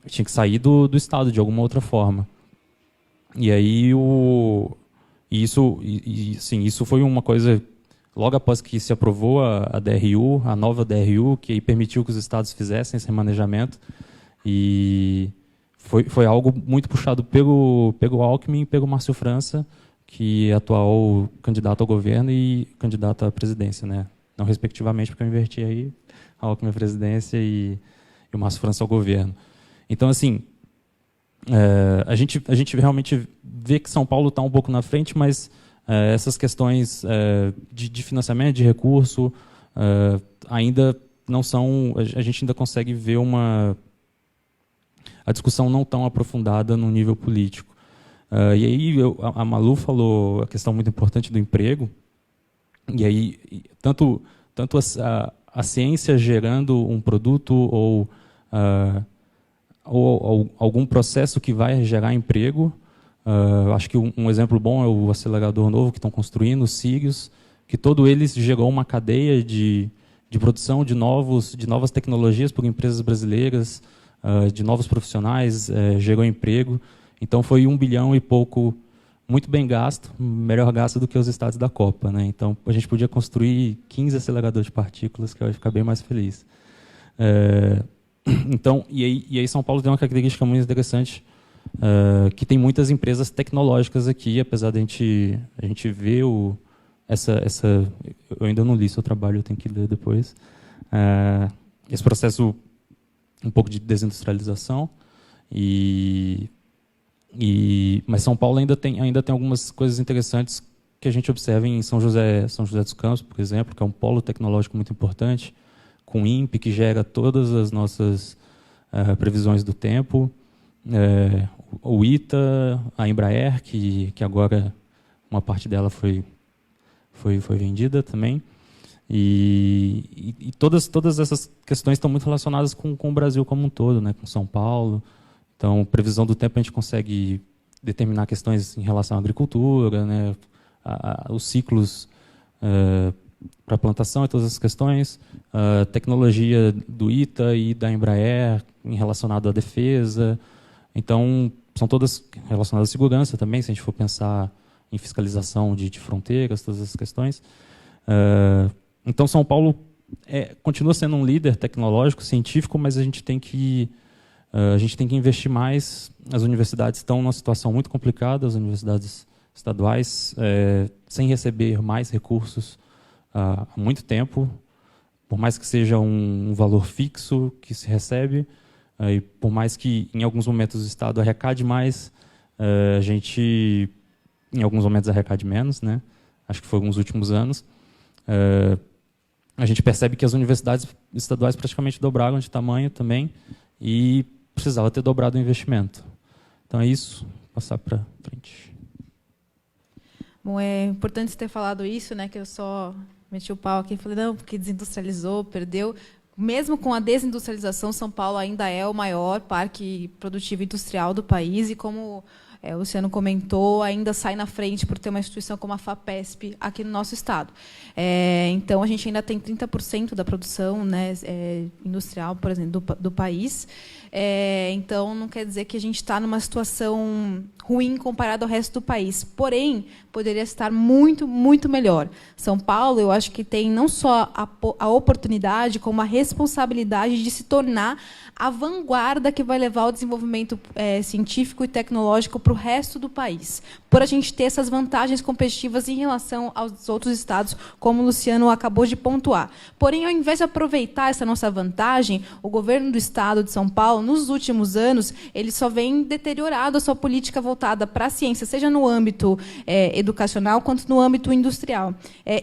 Tinha que sair do Estado, de alguma outra forma. E aí, isso foi uma coisa, logo após que se aprovou a DRU, a nova DRU, que aí permitiu que os estados fizessem esse remanejamento, e foi algo muito puxado pelo Alckmin e pelo Márcio França, que é atual candidato ao governo e candidato à presidência, né? Não respectivamente, porque eu inverti aí, a Alckmin à presidência e o Márcio França ao governo. Então, assim, a gente realmente vê que São Paulo está um pouco na frente, mas essas questões de financiamento, de recurso, ainda não são... A gente ainda consegue ver a discussão não tão aprofundada no nível político. E aí a Malu falou a questão muito importante do emprego, e aí tanto a ciência gerando um produto ou algum processo que vai gerar emprego. Acho que um exemplo bom é o acelerador novo que estão construindo, os Sirius, que todo ele gerou uma cadeia de produção de novas tecnologias por empresas brasileiras, de novos profissionais, gerou emprego. Então foi 1 bilhão e pouco, muito bem gasto, melhor gasto do que os estados da Copa, né? Então a gente podia construir 15 aceleradores de partículas, que eu ia ficar bem mais feliz. Então, e aí São Paulo tem uma característica muito interessante, que tem muitas empresas tecnológicas aqui, apesar de a gente ver eu ainda não li seu trabalho, eu tenho que ler depois. Esse processo um pouco de desindustrialização, mas São Paulo ainda tem algumas coisas interessantes que a gente observa em São José dos Campos, por exemplo, que é um polo tecnológico muito importante, com o INPE, que gera todas as nossas previsões do tempo, o ITA, a Embraer, que agora uma parte dela foi vendida também, e todas essas questões estão muito relacionadas com o Brasil como um todo, né, com São Paulo. Então, previsão do tempo, a gente consegue determinar questões em relação à agricultura, né, os ciclos para plantação e todas essas questões, tecnologia do ITA e da Embraer relacionado à defesa. Então, são todas relacionadas à segurança também, se a gente for pensar em fiscalização de fronteiras, todas essas questões. Então, São Paulo continua sendo um líder tecnológico, científico, mas a gente tem que investir mais. As universidades estão numa situação muito complicada, as universidades estaduais, sem receber mais recursos há muito tempo, por mais que seja um valor fixo que se recebe, e por mais que em alguns momentos o Estado arrecade mais, a gente em alguns momentos arrecade menos, né? Acho que foi nos últimos anos. A gente percebe que as universidades estaduais praticamente dobraram de tamanho também e precisava ter dobrado o investimento. Então é isso, vou passar para frente. Bom, é importante você ter falado isso, né? Que eu só meti o pau aqui e falei, não, porque desindustrializou, perdeu. Mesmo com a desindustrialização, São Paulo ainda é o maior parque produtivo industrial do país e, como o Luciano comentou, ainda sai na frente por ter uma instituição como a FAPESP aqui no nosso estado. Então, a gente ainda tem 30% da produção, né, industrial, por exemplo, do país. Então, não quer dizer que a gente está numa situação ruim comparado ao resto do país. Porém, poderia estar muito, muito melhor. São Paulo, eu acho que tem não só a oportunidade, como a responsabilidade de se tornar a vanguarda que vai levar o desenvolvimento científico e tecnológico para o resto do país, por a gente ter essas vantagens competitivas em relação aos outros estados, como o Luciano acabou de pontuar. Porém, ao invés de aproveitar essa nossa vantagem, o governo do estado de São Paulo, nos últimos anos, ele só vem deteriorado a sua política voltada para a ciência, seja no âmbito educacional quanto no âmbito industrial.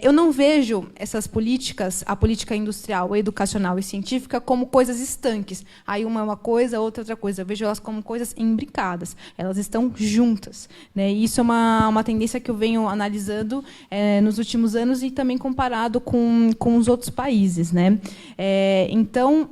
Eu não vejo essas políticas, a política industrial, educacional e científica, como coisas estanques. Aí uma é uma coisa, outra é outra coisa. Eu vejo elas como coisas imbricadas. Elas estão juntas, né? E isso é uma tendência que eu venho analisando nos últimos anos e também comparado com os outros países, né? Então,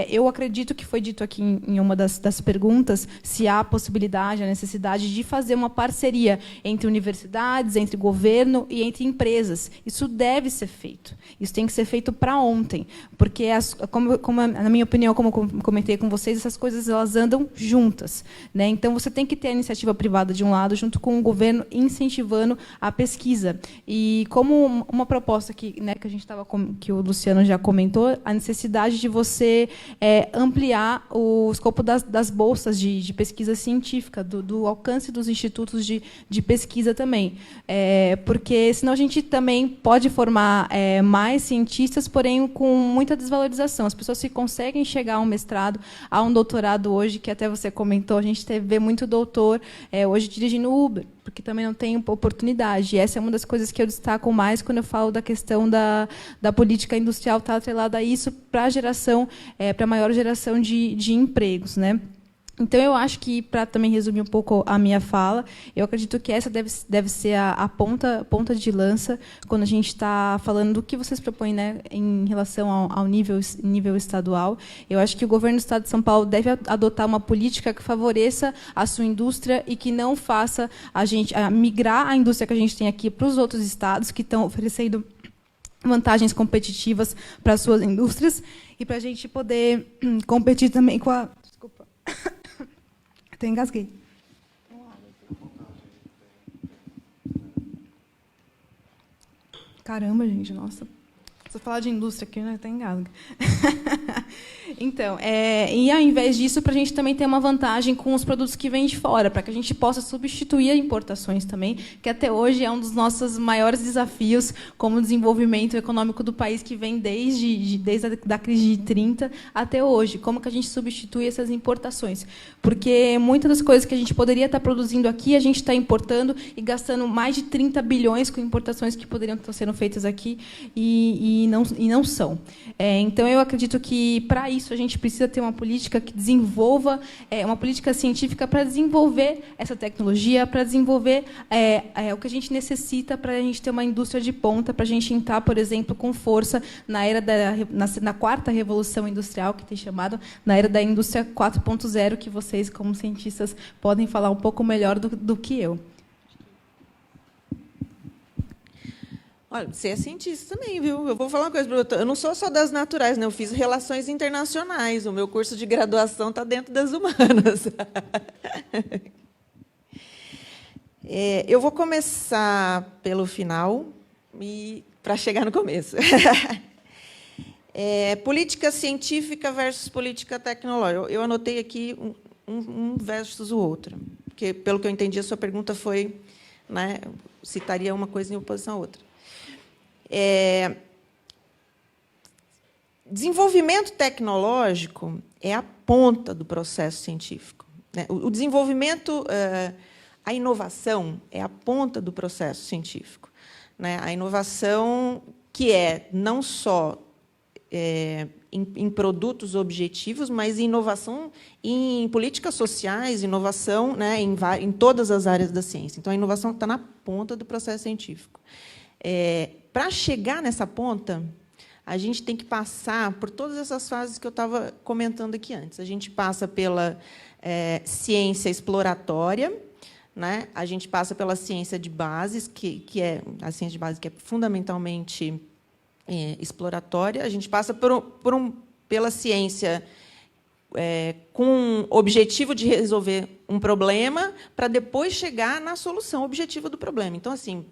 eu acredito que foi dito aqui em uma das perguntas se há a possibilidade, a necessidade de fazer uma parceria entre universidades, entre governo e entre empresas. Isso deve ser feito. Isso tem que ser feito para ontem, porque, na minha opinião, como comentei com vocês, essas coisas elas andam juntas, né? Então, você tem que ter a iniciativa privada de um lado, junto com o governo incentivando a pesquisa. E como uma proposta que a gente que o Luciano já comentou, a necessidade de você ampliar o escopo das bolsas de pesquisa científica, do alcance dos institutos de pesquisa também. Porque, senão, a gente também pode formar mais cientistas, porém com muita desvalorização. As pessoas que conseguem chegar a um mestrado, a um doutorado hoje, que até você comentou, a gente vê muito doutor hoje dirigindo Uber, porque também não tem oportunidade. E essa é uma das coisas que eu destaco mais quando eu falo da questão da política industrial estar atrelada a isso para a geração, para a maior geração de empregos, né? Então, eu acho que, para também resumir um pouco a minha fala, eu acredito que essa deve ser a ponta de lança quando a gente está falando do que vocês propõem, né, em relação ao nível estadual. Eu acho que o governo do Estado de São Paulo deve adotar uma política que favoreça a sua indústria e que não faça a gente migrar a indústria que a gente tem aqui para os outros estados que estão oferecendo vantagens competitivas para as suas indústrias e para a gente poder competir também com a... Desculpa. Até engasguei. Caramba, gente, nossa. Se eu falar de indústria aqui, né, até engasga. Então, e ao invés disso, para a gente também ter uma vantagem com os produtos que vêm de fora, para que a gente possa substituir importações também, que até hoje é um dos nossos maiores desafios como desenvolvimento econômico do país, que vem desde a crise de 30 até hoje. Como que a gente substitui essas importações? Porque muitas das coisas que a gente poderia estar produzindo aqui, a gente está importando e gastando mais de 30 bilhões com importações que poderiam estar sendo feitas aqui e não são. Então, eu acredito que, para isso, a gente precisa ter uma política que desenvolva, uma política científica para desenvolver essa tecnologia, para desenvolver o que a gente necessita para a gente ter uma indústria de ponta, para a gente entrar, por exemplo, com força na quarta revolução industrial, que tem chamado, na era da indústria 4.0, que vocês, como cientistas, podem falar um pouco melhor do que eu. Olha, você é cientista também, viu? Eu vou falar uma coisa para você. Eu não sou só das naturais, né? Eu fiz relações internacionais. O meu curso de graduação está dentro das humanas. Eu vou começar pelo final para chegar no começo. Política científica versus política tecnológica. Eu anotei aqui um versus o outro, porque, pelo que eu entendi, a sua pergunta foi, né, citaria uma coisa em oposição à outra. Desenvolvimento tecnológico é a ponta do processo científico, né? O desenvolvimento, a inovação é a ponta do processo científico, né? A inovação que é não só em produtos objetivos, mas inovação em políticas sociais, inovação, né, em todas as áreas da ciência. Então, a inovação está na ponta do processo científico. Para chegar nessa ponta, a gente tem que passar por todas essas fases que eu estava comentando aqui antes. A gente passa pela ciência exploratória, né? A gente passa pela ciência de bases, que é a ciência de base que é fundamentalmente exploratória. A gente passa pela ciência com o objetivo de resolver um problema, para depois chegar na solução objetiva do problema. Então, assim,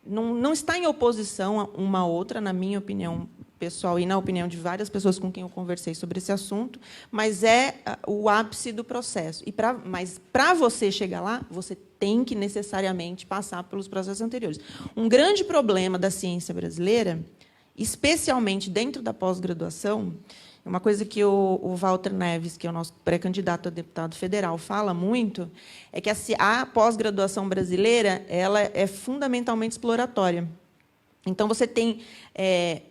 não está em oposição uma à outra, na minha opinião pessoal e na opinião de várias pessoas com quem eu conversei sobre esse assunto, mas é o ápice do processo. Mas, para você chegar lá, você tem que necessariamente passar pelos processos anteriores. Um grande problema da ciência brasileira, especialmente dentro da pós-graduação, uma coisa que o Walter Neves, que é o nosso pré-candidato a deputado federal, fala muito, é que a pós-graduação brasileira ela é fundamentalmente exploratória. Então, você tem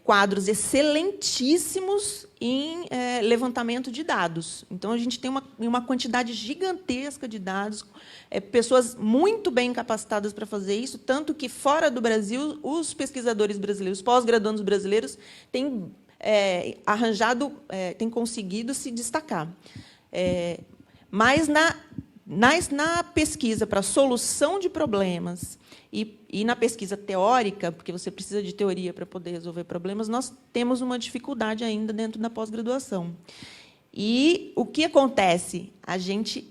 quadros excelentíssimos em levantamento de dados. Então, a gente tem uma quantidade gigantesca de dados, pessoas muito bem capacitadas para fazer isso, tanto que, fora do Brasil, os pesquisadores brasileiros, os pós-graduandos brasileiros, têm tem conseguido se destacar. Mas na pesquisa para solução de problemas e na pesquisa teórica, porque você precisa de teoria para poder resolver problemas, nós temos uma dificuldade ainda dentro da pós-graduação. E o que acontece? A gente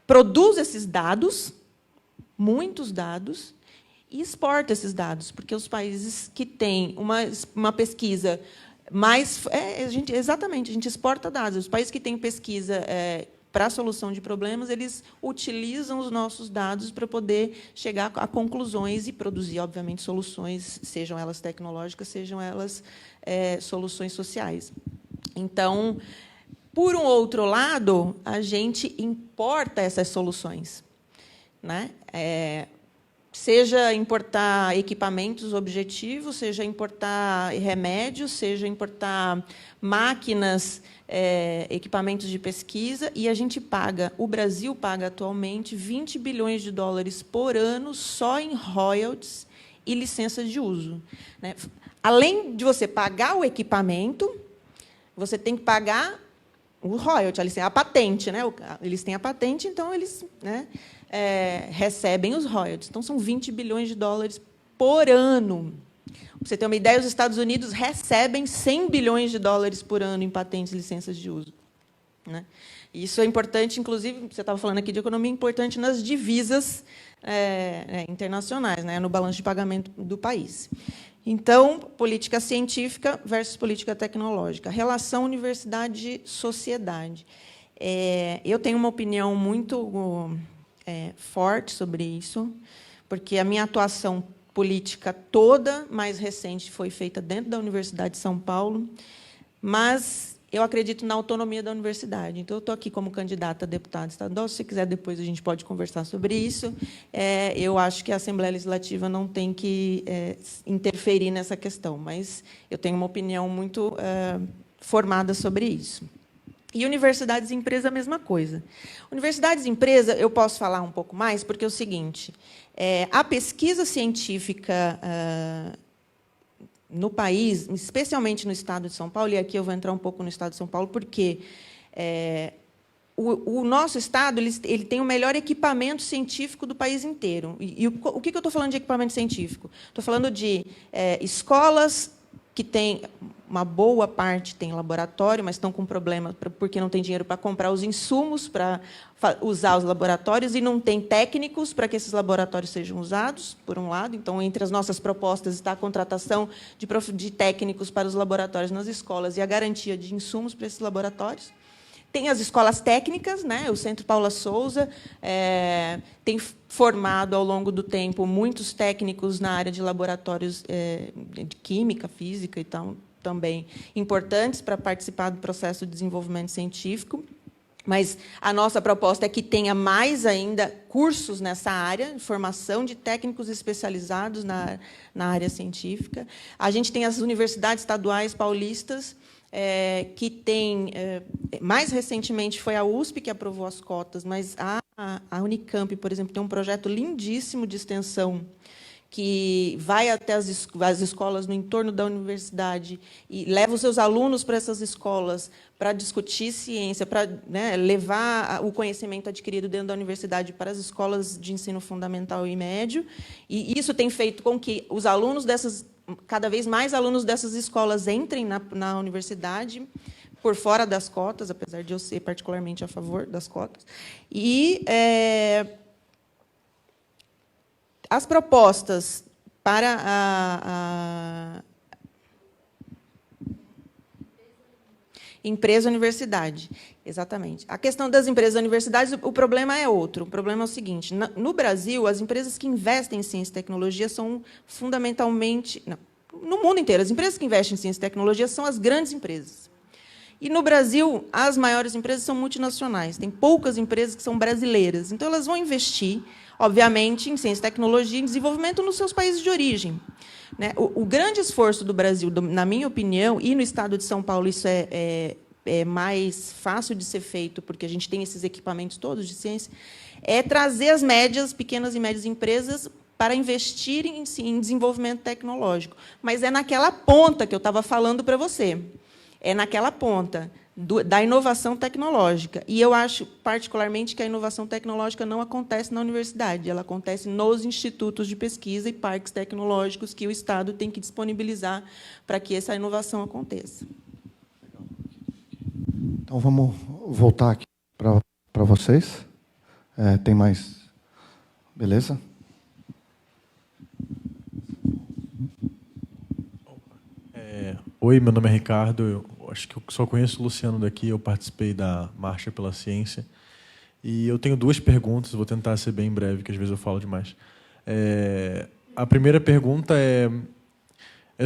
produz esses dados, muitos dados, e exporta esses dados, porque os países que têm uma pesquisa mais... exatamente, a gente exporta dados. Os países que têm pesquisa para a solução de problemas, eles utilizam os nossos dados para poder chegar a conclusões e produzir, obviamente, soluções, sejam elas tecnológicas, sejam elas soluções sociais. Então, por um outro lado, a gente importa essas soluções, né? Seja importar equipamentos objetivos, seja importar remédios, seja importar máquinas, equipamentos de pesquisa, e a gente paga, o Brasil paga atualmente 20 bilhões de dólares por ano só em royalties e licenças de uso, né? Além de você pagar o equipamento, você tem que pagar o royalty, a patente, né? Eles têm a patente, então eles, né, recebem os royalties. Então, são 20 bilhões de dólares por ano. Para você ter uma ideia, os Estados Unidos recebem 100 bilhões de dólares por ano em patentes e licenças de uso, né? Isso é importante, inclusive, você estava falando aqui de economia, importante nas divisas internacionais, né, no balanço de pagamento do país. Então, política científica versus política tecnológica. Relação universidade-sociedade. Eu tenho uma opinião muito forte sobre isso, porque a minha atuação política toda, mais recente, foi feita dentro da Universidade de São Paulo, mas eu acredito na autonomia da universidade. Então, eu estou aqui como candidata a deputada estadual. Se você quiser, depois a gente pode conversar sobre isso. Eu acho que a Assembleia Legislativa não tem que interferir nessa questão, mas eu tenho uma opinião muito formada sobre isso. E universidades e empresa, a mesma coisa. Universidades e empresa, eu posso falar um pouco mais, porque é o seguinte, a pesquisa científica no país, especialmente no Estado de São Paulo, e aqui eu vou entrar um pouco no Estado de São Paulo, porque o nosso Estado ele tem o melhor equipamento científico do país inteiro. E o que eu estou falando de equipamento científico? Estou falando de escolas que têm, uma boa parte tem laboratório, mas estão com problema porque não tem dinheiro para comprar os insumos para usar os laboratórios e não tem técnicos para que esses laboratórios sejam usados, por um lado. Então, entre as nossas propostas está a contratação de técnicos para os laboratórios nas escolas e a garantia de insumos para esses laboratórios. Tem as escolas técnicas, né? O Centro Paula Souza tem formado, ao longo do tempo, muitos técnicos na área de laboratórios de química, física e tal, também importantes para participar do processo de desenvolvimento científico. Mas a nossa proposta é que tenha mais ainda cursos nessa área, formação de técnicos especializados na área científica. A gente tem as universidades estaduais paulistas, que tem, mais recentemente foi a USP que aprovou as cotas, mas a Unicamp, por exemplo, tem um projeto lindíssimo de extensão que vai até as escolas no entorno da universidade e leva os seus alunos para essas escolas para discutir ciência, para, né, levar o conhecimento adquirido dentro da universidade para as escolas de ensino fundamental e médio. E isso tem feito com que os alunos cada vez mais alunos dessas escolas entrem na universidade por fora das cotas, apesar de eu ser particularmente a favor das cotas. E as propostas para a empresa-universidade. Exatamente. A questão das empresas-universidades, o problema é outro. O problema é o seguinte, no Brasil, as empresas que investem em ciência e tecnologia são fundamentalmente... Não, no mundo inteiro, as empresas que investem em ciência e tecnologia são as grandes empresas. E, no Brasil, as maiores empresas são multinacionais. Tem poucas empresas que são brasileiras. Então, elas vão investir, obviamente, em ciência e tecnologia e desenvolvimento nos seus países de origem. Né? O grande esforço do Brasil, na minha opinião, e no Estado de São Paulo isso é mais fácil de ser feito, porque a gente tem esses equipamentos todos de ciência, é trazer as pequenas e médias empresas para investirem em desenvolvimento tecnológico. Mas é naquela ponta que eu estava falando para você. É naquela ponta da inovação tecnológica. E eu acho, particularmente, que a inovação tecnológica não acontece na universidade, ela acontece nos institutos de pesquisa e parques tecnológicos que o Estado tem que disponibilizar para que essa inovação aconteça. Então, vamos voltar aqui para vocês. Tem mais? Beleza? Oi, meu nome é Ricardo. Eu acho que eu só conheço o Luciano daqui. Eu participei da Marcha pela Ciência. E eu tenho duas perguntas. Vou tentar ser bem breve, que às vezes eu falo demais. A primeira pergunta é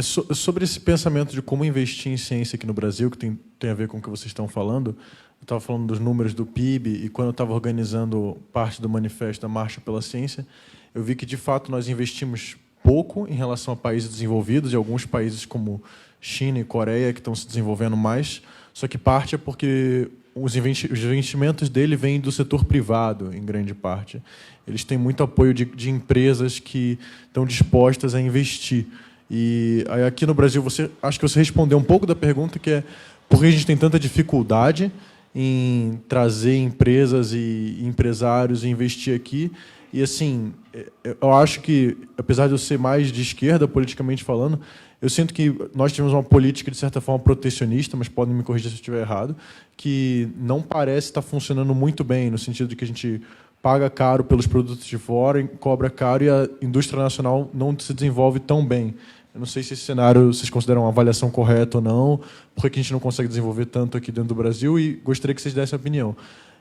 sobre esse pensamento de como investir em ciência aqui no Brasil, que tem a ver com o que vocês estão falando. Eu estava falando dos números do PIB, e quando eu estava organizando parte do manifesto da Marcha pela Ciência, eu vi que, de fato, nós investimos pouco em relação a países desenvolvidos, e alguns países como China e Coreia que estão se desenvolvendo mais, só que parte é porque os investimentos dele vêm do setor privado, em grande parte. Eles têm muito apoio de empresas que estão dispostas a investir. E aí, aqui no Brasil, acho que você respondeu um pouco da pergunta, que é por que a gente tem tanta dificuldade em trazer empresas e empresários e investir aqui. E, assim, eu acho que, apesar de eu ser mais de esquerda, politicamente falando, eu sinto que nós tivemos uma política, de certa forma, protecionista, mas podem me corrigir se eu estiver errado, que não parece estar funcionando muito bem, no sentido de que a gente paga caro pelos produtos de fora, cobra caro e a indústria nacional não se desenvolve tão bem. Eu não sei se esse cenário vocês consideram uma avaliação correta ou não, porque a gente não consegue desenvolver tanto aqui dentro do Brasil, e gostaria que vocês dessem a opinião.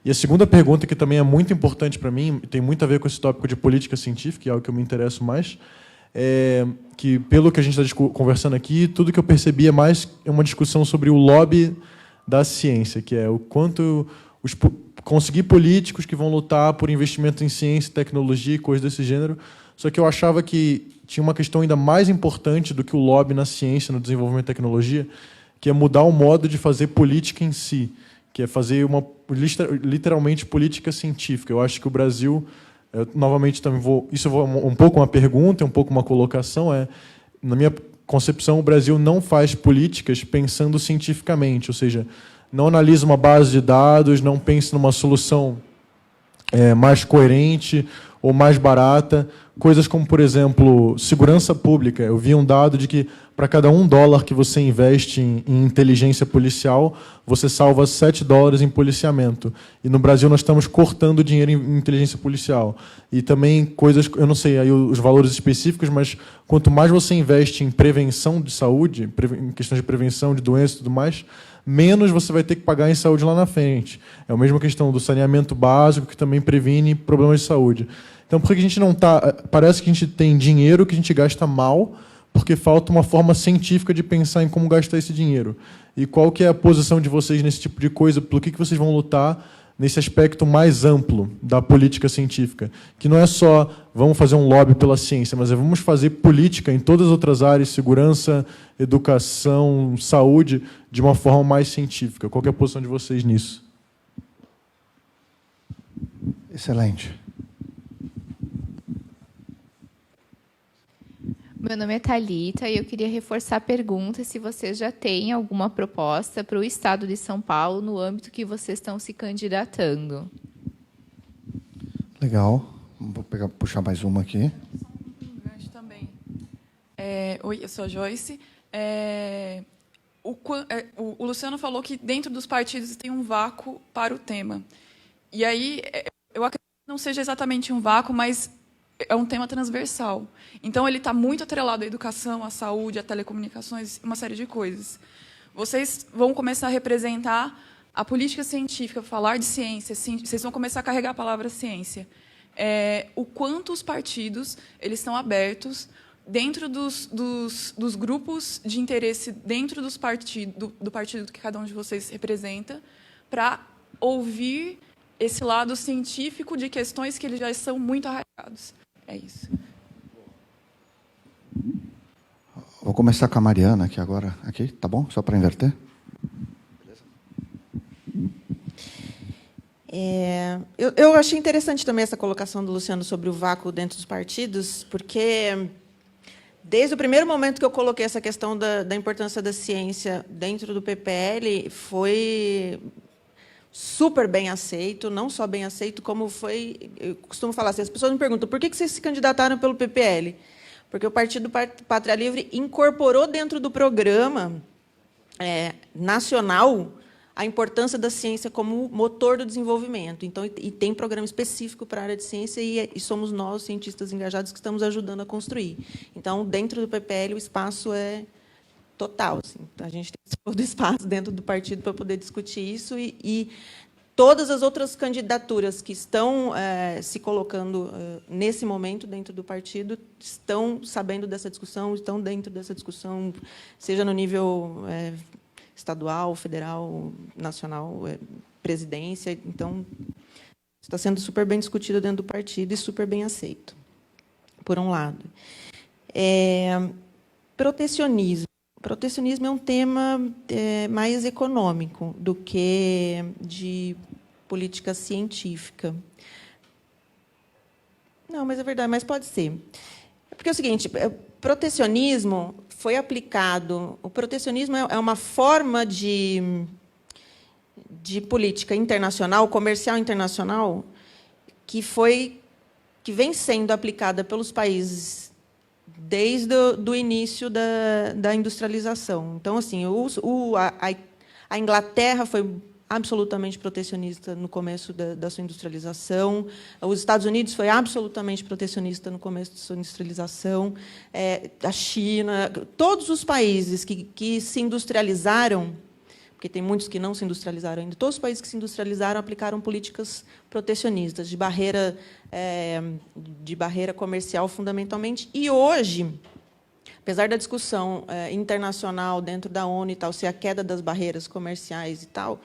E a segunda pergunta, que também é muito importante para mim, tem muito a ver com esse tópico de política científica, que é algo que eu me interesso mais, é que, pelo que a gente está conversando aqui, tudo que eu percebi é mais uma discussão sobre o lobby da ciência, que é o quanto conseguir políticos que vão lutar por investimento em ciência, tecnologia e coisas desse gênero. Só que eu achava que tinha uma questão ainda mais importante do que o lobby na ciência, no desenvolvimento de tecnologia, que é mudar o modo de fazer política em si, que é fazer literalmente política científica. Eu acho que o Brasil, novamente, também isso um pouco uma pergunta, um pouco uma colocação, na minha concepção, o Brasil não faz políticas pensando cientificamente, ou seja, não analisa uma base de dados, não pensa numa solução mais coerente ou mais barata. Coisas como, por exemplo, segurança pública. Eu vi um dado de que, para cada $1 que você investe em inteligência policial, você salva $7 em policiamento. E no Brasil nós estamos cortando dinheiro em inteligência policial. E também coisas, eu não sei aí os valores específicos, mas quanto mais você investe em prevenção de saúde, em questões de prevenção de doenças e tudo mais, menos você vai ter que pagar em saúde lá na frente. É a mesma questão do saneamento básico, que também previne problemas de saúde. Então, por que a gente não está... Parece que a gente tem dinheiro que a gente gasta mal, porque falta uma forma científica de pensar em como gastar esse dinheiro. E qual que é a posição de vocês nesse tipo de coisa? Pelo que vocês vão lutar nesse aspecto mais amplo da política científica? Que não é só vamos fazer um lobby pela ciência, mas vamos fazer política em todas as outras áreas, segurança, educação, saúde, de uma forma mais científica. Qual que é a posição de vocês nisso? Excelente. Meu nome é Thalita e eu queria reforçar a pergunta se vocês já têm alguma proposta para o Estado de São Paulo no âmbito que vocês estão se candidatando. Legal. Vou puxar mais uma aqui. Também. Oi, eu sou a Joyce. O Luciano falou que dentro dos partidos tem um vácuo para o tema. E aí, eu acredito que não seja exatamente um vácuo, mas é um tema transversal. Então, ele está muito atrelado à educação, à saúde, a telecomunicações, uma série de coisas. Vocês vão começar a representar a política científica, falar de ciência, vocês vão começar a carregar a palavra ciência. O quanto os partidos eles estão abertos dentro dos grupos de interesse, dentro do partido que cada um de vocês representa, para ouvir esse lado científico de questões que eles já são muito arraigados. É isso. Vou começar com a Mariana aqui agora. Aqui, tá bom? Só para inverter. Eu achei interessante também essa colocação do Luciano sobre o vácuo dentro dos partidos, porque, desde o primeiro momento que eu coloquei essa questão da importância da ciência dentro do PPL, foi super bem aceito, não só bem aceito, como foi... Eu costumo falar assim, as pessoas me perguntam, por que vocês se candidataram pelo PPL? Porque o Partido Pátria Livre incorporou dentro do programa nacional a importância da ciência como motor do desenvolvimento. Então, e tem programa específico para a área de ciência, e somos nós, cientistas engajados, que estamos ajudando a construir. Então, dentro do PPL, o espaço é total. Assim. A gente tem todo o espaço dentro do partido para poder discutir isso, e todas as outras candidaturas que estão se colocando nesse momento dentro do partido estão sabendo dessa discussão, estão dentro dessa discussão, seja no nível estadual, federal, nacional, presidência. Então, está sendo super bem discutido dentro do partido e super bem aceito, por um lado. Protecionismo. Protecionismo é um tema mais econômico do que de política científica. Não, mas é verdade, mas pode ser. Porque é o seguinte, protecionismo foi aplicado... O protecionismo é uma forma de política internacional, comercial internacional, que vem sendo aplicada pelos países desde do início da industrialização. Então, assim, a Inglaterra foi absolutamente protecionista no começo da sua industrialização. Os Estados Unidos foi absolutamente protecionista no começo da sua industrialização. A China, todos os países que se industrializaram, porque tem muitos que não se industrializaram ainda, todos os países que se industrializaram aplicaram políticas protecionistas, de barreira comercial, fundamentalmente. E hoje, apesar da discussão internacional dentro da ONU e tal, se a queda das barreiras comerciais e tal,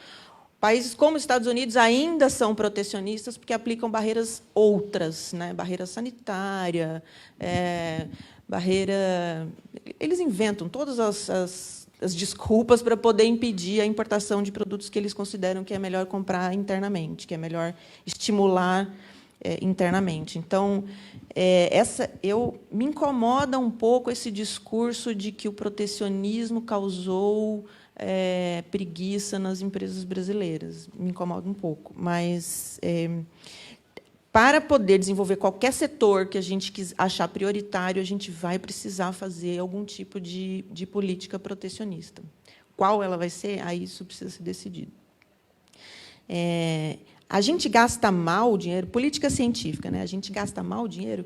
países como os Estados Unidos ainda são protecionistas porque aplicam barreiras outras, né? Barreira sanitária, barreira... Eles inventam todas as desculpas para poder impedir a importação de produtos que eles consideram que é melhor comprar internamente, que é melhor estimular internamente. Então, me incomoda um pouco esse discurso de que o protecionismo causou preguiça nas empresas brasileiras. Me incomoda um pouco. Mas, para poder desenvolver qualquer setor que a gente achar prioritário, a gente vai precisar fazer algum tipo de política protecionista. Qual ela vai ser? Aí isso precisa ser decidido. A gente gasta mal o dinheiro, política científica, né? A gente gasta mal o dinheiro.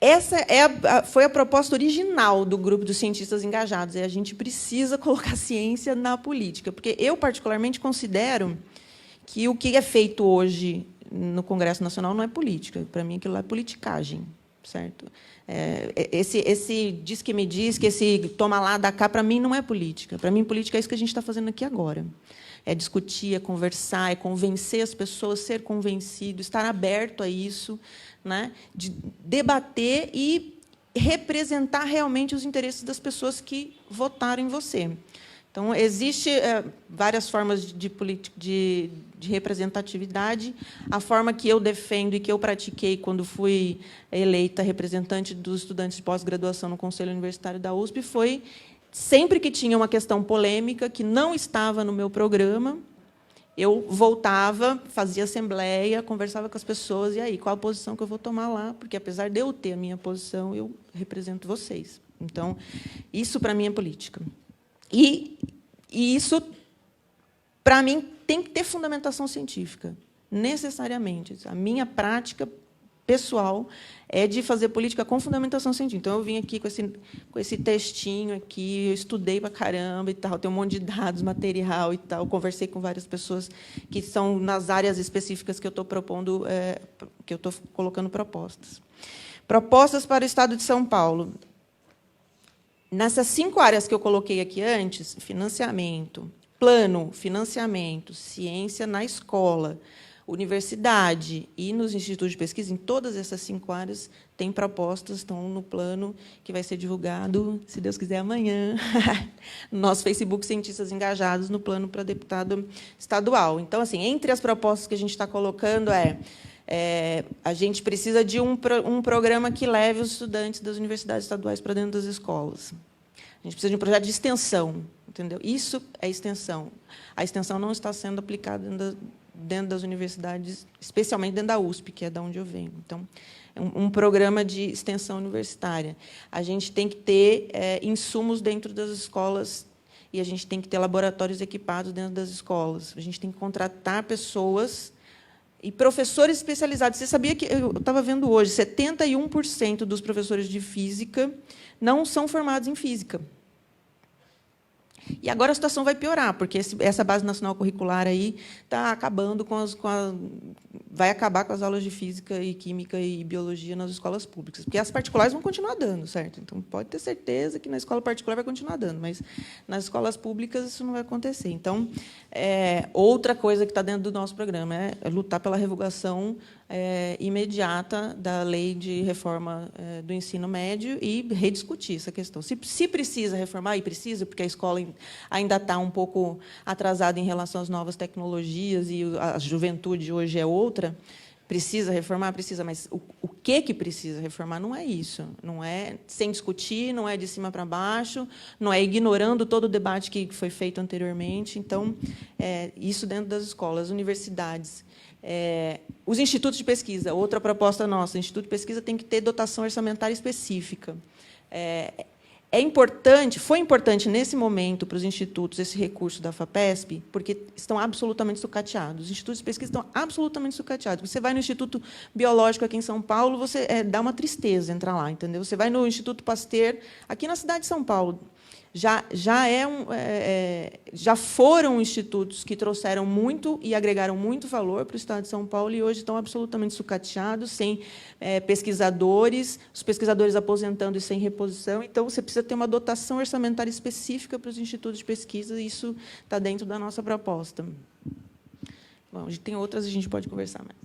Essa foi a proposta original do grupo dos cientistas engajados. A gente precisa colocar ciência na política, porque eu, particularmente, considero que o que é feito hoje no Congresso Nacional não é política. Para mim, aquilo lá é politicagem. Certo? Esse diz que me diz, que esse toma lá, dá cá, para mim, não é política. Para mim, política é isso que a gente está fazendo aqui agora. É discutir, é conversar, é convencer as pessoas, ser convencido, estar aberto a isso, né? De debater e representar realmente os interesses das pessoas que votaram em você. Então, existem várias formas de representatividade. A forma que eu defendo e que eu pratiquei quando fui eleita representante dos estudantes de pós-graduação no Conselho Universitário da USP foi, sempre que tinha uma questão polêmica que não estava no meu programa, eu voltava, fazia assembleia, conversava com as pessoas, e aí, qual a posição que eu vou tomar lá? Porque, apesar de eu ter a minha posição, eu represento vocês. Então, isso, para mim, é política. E isso, para mim, tem que ter fundamentação científica, necessariamente. A minha prática pessoal é de fazer política com fundamentação científica. Então, eu vim aqui com esse textinho aqui, eu estudei para caramba e tal, tem um monte de dados, material e tal, conversei com várias pessoas que são nas áreas específicas que eu estou propondo, que eu estou colocando propostas. Propostas para o Estado de São Paulo. Nessas 5 áreas que eu coloquei aqui antes, financiamento, plano, financiamento, ciência na escola, universidade e nos institutos de pesquisa, em todas essas 5 áreas, tem propostas, estão no plano, que vai ser divulgado, se Deus quiser, amanhã, no nosso Facebook Cientistas Engajados, no plano para deputado estadual. Então, assim, entre as propostas que a gente está colocando a gente precisa de um programa que leve os estudantes das universidades estaduais para dentro das escolas. A gente precisa de um projeto de extensão, entendeu? Isso é extensão. A extensão não está sendo aplicada dentro das universidades, especialmente dentro da USP, que é de onde eu venho. Então, é um programa de extensão universitária. A gente tem que ter insumos dentro das escolas e a gente tem que ter laboratórios equipados dentro das escolas. A gente tem que contratar pessoas e professores especializados. Você sabia que, eu estava vendo hoje, 71% dos professores de física não são formados em física. E agora a situação vai piorar, porque essa base nacional curricular aí está acabando vai acabar com as aulas de física e química e biologia nas escolas públicas, porque as particulares vão continuar dando, certo? Então pode ter certeza que na escola particular vai continuar dando, mas nas escolas públicas isso não vai acontecer. Então, outra coisa que está dentro do nosso programa é lutar pela revogação imediata da lei de reforma do ensino médio e rediscutir essa questão. Se precisa reformar, e precisa, porque a escola ainda está um pouco atrasada em relação às novas tecnologias e a juventude hoje é outra, Precisa reformar? Precisa, mas o que precisa reformar não é isso. Não é sem discutir, não é de cima para baixo, não é ignorando todo o debate que foi feito anteriormente. Então, isso dentro das escolas, universidades. Os institutos de pesquisa, outra proposta nossa, o Instituto de Pesquisa tem que ter dotação orçamentária específica. Foi importante, nesse momento, para os institutos, esse recurso da FAPESP, porque estão absolutamente sucateados. Os institutos de pesquisa estão absolutamente sucateados. Você vai no Instituto Biológico aqui em São Paulo, você dá uma tristeza entrar lá, entendeu? Você vai no Instituto Pasteur, aqui na cidade de São Paulo, já foram institutos que trouxeram muito e agregaram muito valor para o Estado de São Paulo e hoje estão absolutamente sucateados, sem pesquisadores, os pesquisadores aposentando e sem reposição. Então, você precisa ter uma dotação orçamentária específica para os institutos de pesquisa, e isso está dentro da nossa proposta. Bom, tem outras, a gente pode conversar mais.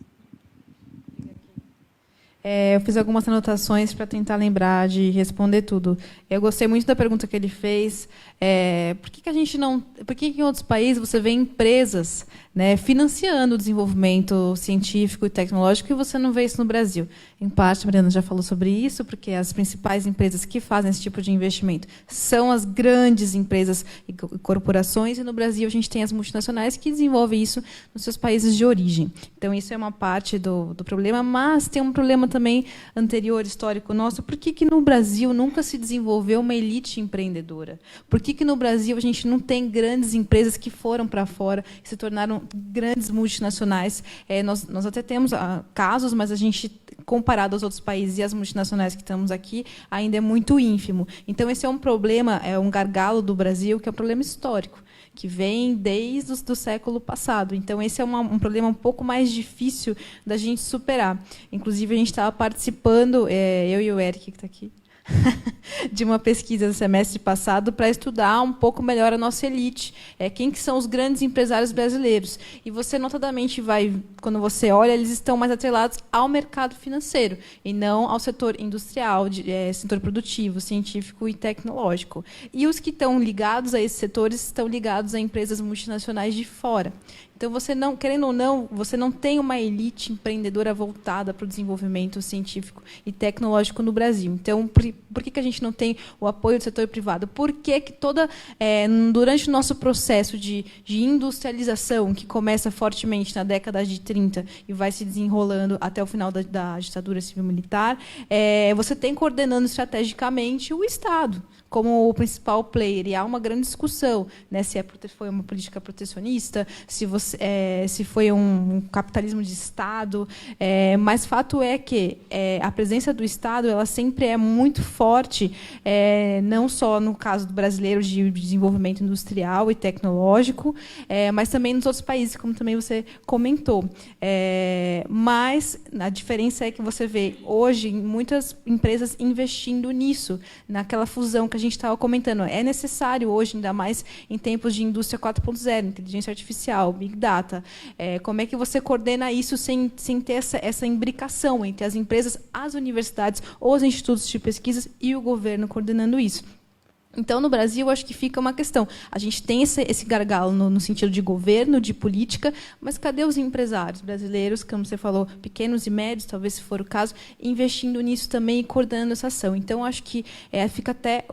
Eu fiz algumas anotações para tentar lembrar de responder tudo. Eu gostei muito da pergunta que ele fez. Por que a gente não? Por que em outros países você vê empresas, né, financiando o desenvolvimento científico e tecnológico e você não vê isso no Brasil? Em parte, a Mariana já falou sobre isso, porque as principais empresas que fazem esse tipo de investimento são as grandes empresas e corporações, e no Brasil a gente tem as multinacionais que desenvolvem isso nos seus países de origem. Então, isso é uma parte do problema, mas tem um problema também anterior, histórico nosso. Por que no Brasil nunca se desenvolveu uma elite empreendedora? Por que no Brasil a gente não tem grandes empresas que foram para fora e se tornaram grandes multinacionais? Nós até temos casos, mas a gente, comparado aos outros países e as multinacionais que estamos aqui, ainda é muito ínfimo. Então, esse é um problema, um gargalo do Brasil, que é um problema histórico, que vem desde o século passado. Então, esse é um problema um pouco mais difícil da gente superar. Inclusive, a gente estava participando, eu e o Eric, que está aqui, de uma pesquisa do semestre passado para estudar um pouco melhor a nossa elite, quem que são os grandes empresários brasileiros. E você, notadamente, quando você olha, eles estão mais atrelados ao mercado financeiro e não ao setor industrial, setor produtivo, científico e tecnológico. E os que estão ligados a esses setores estão ligados a empresas multinacionais de fora. Então, você não, querendo ou não, você não tem uma elite empreendedora voltada para o desenvolvimento científico e tecnológico no Brasil. Então, por que a gente não tem o apoio do setor privado? Por que durante o nosso processo de industrialização, que começa fortemente na década de 30 e vai se desenrolando até o final da ditadura civil-militar, você tem coordenando estrategicamente o Estado como o principal player, e há uma grande discussão, né, se foi uma política protecionista, se foi um capitalismo de Estado, mas fato é que a presença do Estado ela sempre é muito forte, não só no caso do brasileiro de desenvolvimento industrial e tecnológico, mas também nos outros países, como também você comentou. Mas a diferença é que você vê hoje muitas empresas investindo nisso, naquela fusão que a gente estava comentando. É necessário hoje, ainda mais em tempos de indústria 4.0, inteligência artificial, Big Data. Como é que você coordena isso sem ter essa imbricação entre as empresas, as universidades, os institutos de pesquisa e o governo coordenando isso? Então, no Brasil, acho que fica uma questão. A gente tem esse gargalo no sentido de governo, de política, mas cadê os empresários brasileiros, como você falou, pequenos e médios, talvez se for o caso, investindo nisso também e coordenando essa ação? Então, acho que fica até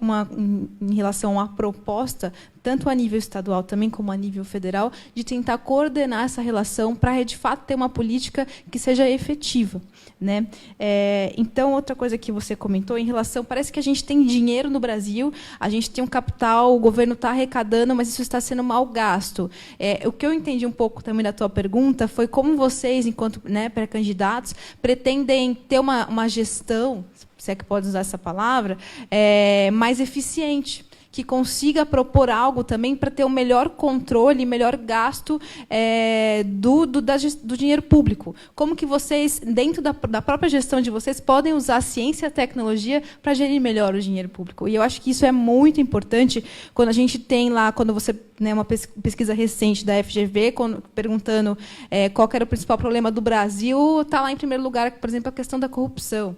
em relação à proposta, tanto a nível estadual também como a nível federal, de tentar coordenar essa relação para, de fato, ter uma política que seja efetiva, né? Então, outra coisa que você comentou em relação, parece que a gente tem dinheiro no Brasil, a gente tem um capital, o governo está arrecadando, mas isso está sendo mal gasto. O que eu entendi um pouco também da tua pergunta foi como vocês, enquanto, né, pré-candidatos, pretendem ter uma gestão, se é que pode usar essa palavra, mais eficiente, que consiga propor algo também para ter um melhor controle, melhor gasto do dinheiro público. Como que vocês, dentro da própria gestão de vocês, podem usar a ciência e a tecnologia para gerir melhor o dinheiro público? E eu acho que isso é muito importante quando a gente tem lá, quando você né, uma pesquisa recente da FGV, perguntando qual que era o principal problema do Brasil, está lá em primeiro lugar, por exemplo, a questão da corrupção.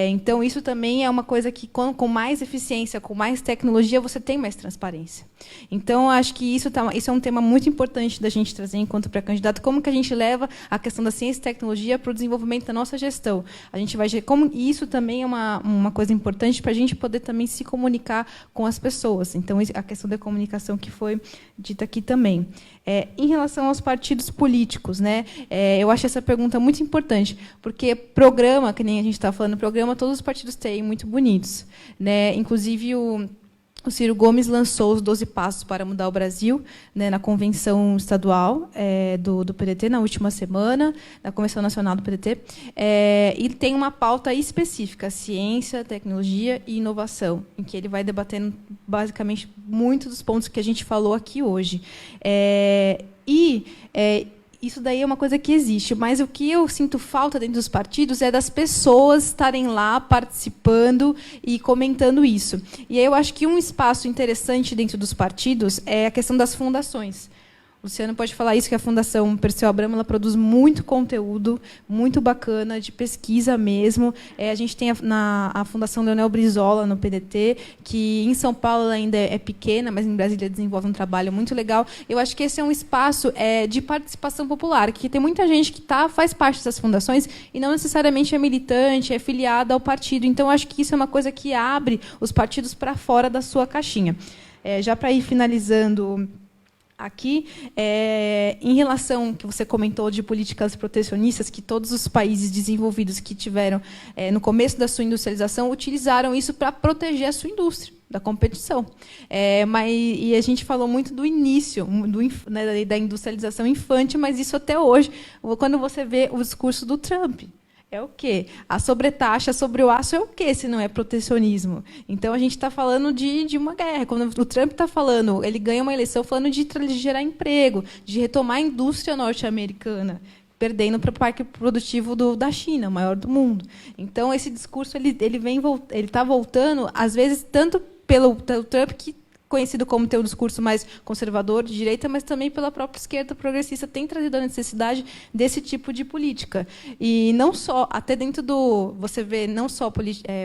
Então, isso também é uma coisa que, com mais eficiência, com mais tecnologia, você tem mais transparência. Então, acho que isso é um tema muito importante da gente trazer enquanto pré-candidato, como que a gente leva a questão da ciência e tecnologia para o desenvolvimento da nossa gestão. A gente vai e isso também é uma coisa importante para a gente poder também se comunicar com as pessoas. Então, a questão da comunicação que foi dita aqui também. Em relação aos partidos políticos, né, eu acho essa pergunta muito importante, porque programa, que nem a gente está falando, programa todos os partidos têm, muito bonitos, né? Inclusive, o Ciro Gomes lançou os 12 Passos para Mudar o Brasil, né, na convenção estadual do PDT, na última semana, na Convenção Nacional do PDT, e tem uma pauta específica, ciência, tecnologia e inovação, em que ele vai debatendo, basicamente, muitos dos pontos que a gente falou aqui hoje. Isso daí é uma coisa que existe, mas o que eu sinto falta dentro dos partidos é das pessoas estarem lá participando e comentando isso. E aí eu acho que um espaço interessante dentro dos partidos é a questão das fundações. O Luciano pode falar isso, que a Fundação Perseu Abramo ela produz muito conteúdo, muito bacana, de pesquisa mesmo. A gente tem a Fundação Leonel Brizola, no PDT, que em São Paulo ainda é pequena, mas em Brasília desenvolve um trabalho muito legal. Eu acho que esse é um espaço de participação popular, que tem muita gente que faz parte dessas fundações e não necessariamente é militante, é filiada ao partido. Então, acho que isso é uma coisa que abre os partidos para fora da sua caixinha. Já para ir finalizando aqui, em relação ao que você comentou de políticas protecionistas, que todos os países desenvolvidos que tiveram, no começo da sua industrialização, utilizaram isso para proteger a sua indústria da competição. E a gente falou muito do início né, da industrialização infante, mas isso até hoje, quando você vê o discurso do Trump. É o quê? A sobretaxa sobre o aço é o quê, se não é protecionismo? Então, a gente está falando de uma guerra. Quando o Trump está falando, ele ganha uma eleição falando de gerar emprego, de retomar a indústria norte-americana, perdendo para o parque produtivo da China, o maior do mundo. Então, esse discurso ele está voltando, às vezes, tanto pelo Trump, que conhecido como ter um discurso mais conservador, de direita, mas também pela própria esquerda progressista, tem trazido a necessidade desse tipo de política. E não só, até dentro você vê não só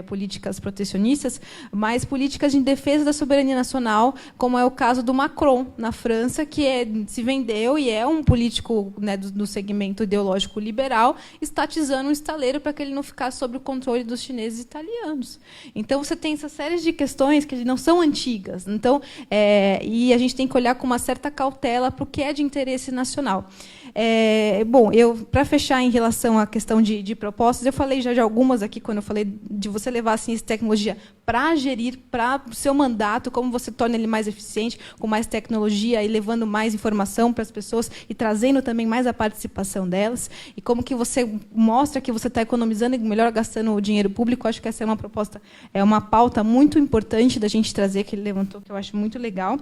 políticas protecionistas, mas políticas de defesa da soberania nacional, como é o caso do Macron, na França, que se vendeu e é um político, né, do segmento ideológico liberal, estatizando um estaleiro para que ele não ficasse sob o controle dos chineses e italianos. Então, você tem essa série de questões que não são antigas. Então, e a gente tem que olhar com uma certa cautela para o que é de interesse nacional. Bom, para fechar em relação à questão de propostas, eu falei já de algumas aqui, quando eu falei de você levar a ciência e tecnologia para gerir, para o seu mandato, como você torna ele mais eficiente, com mais tecnologia e levando mais informação para as pessoas e trazendo também mais a participação delas, e como que você mostra que você está economizando e melhor gastando o dinheiro público. Acho que essa é uma proposta, uma pauta muito importante da gente trazer, que ele levantou, que eu acho muito legal.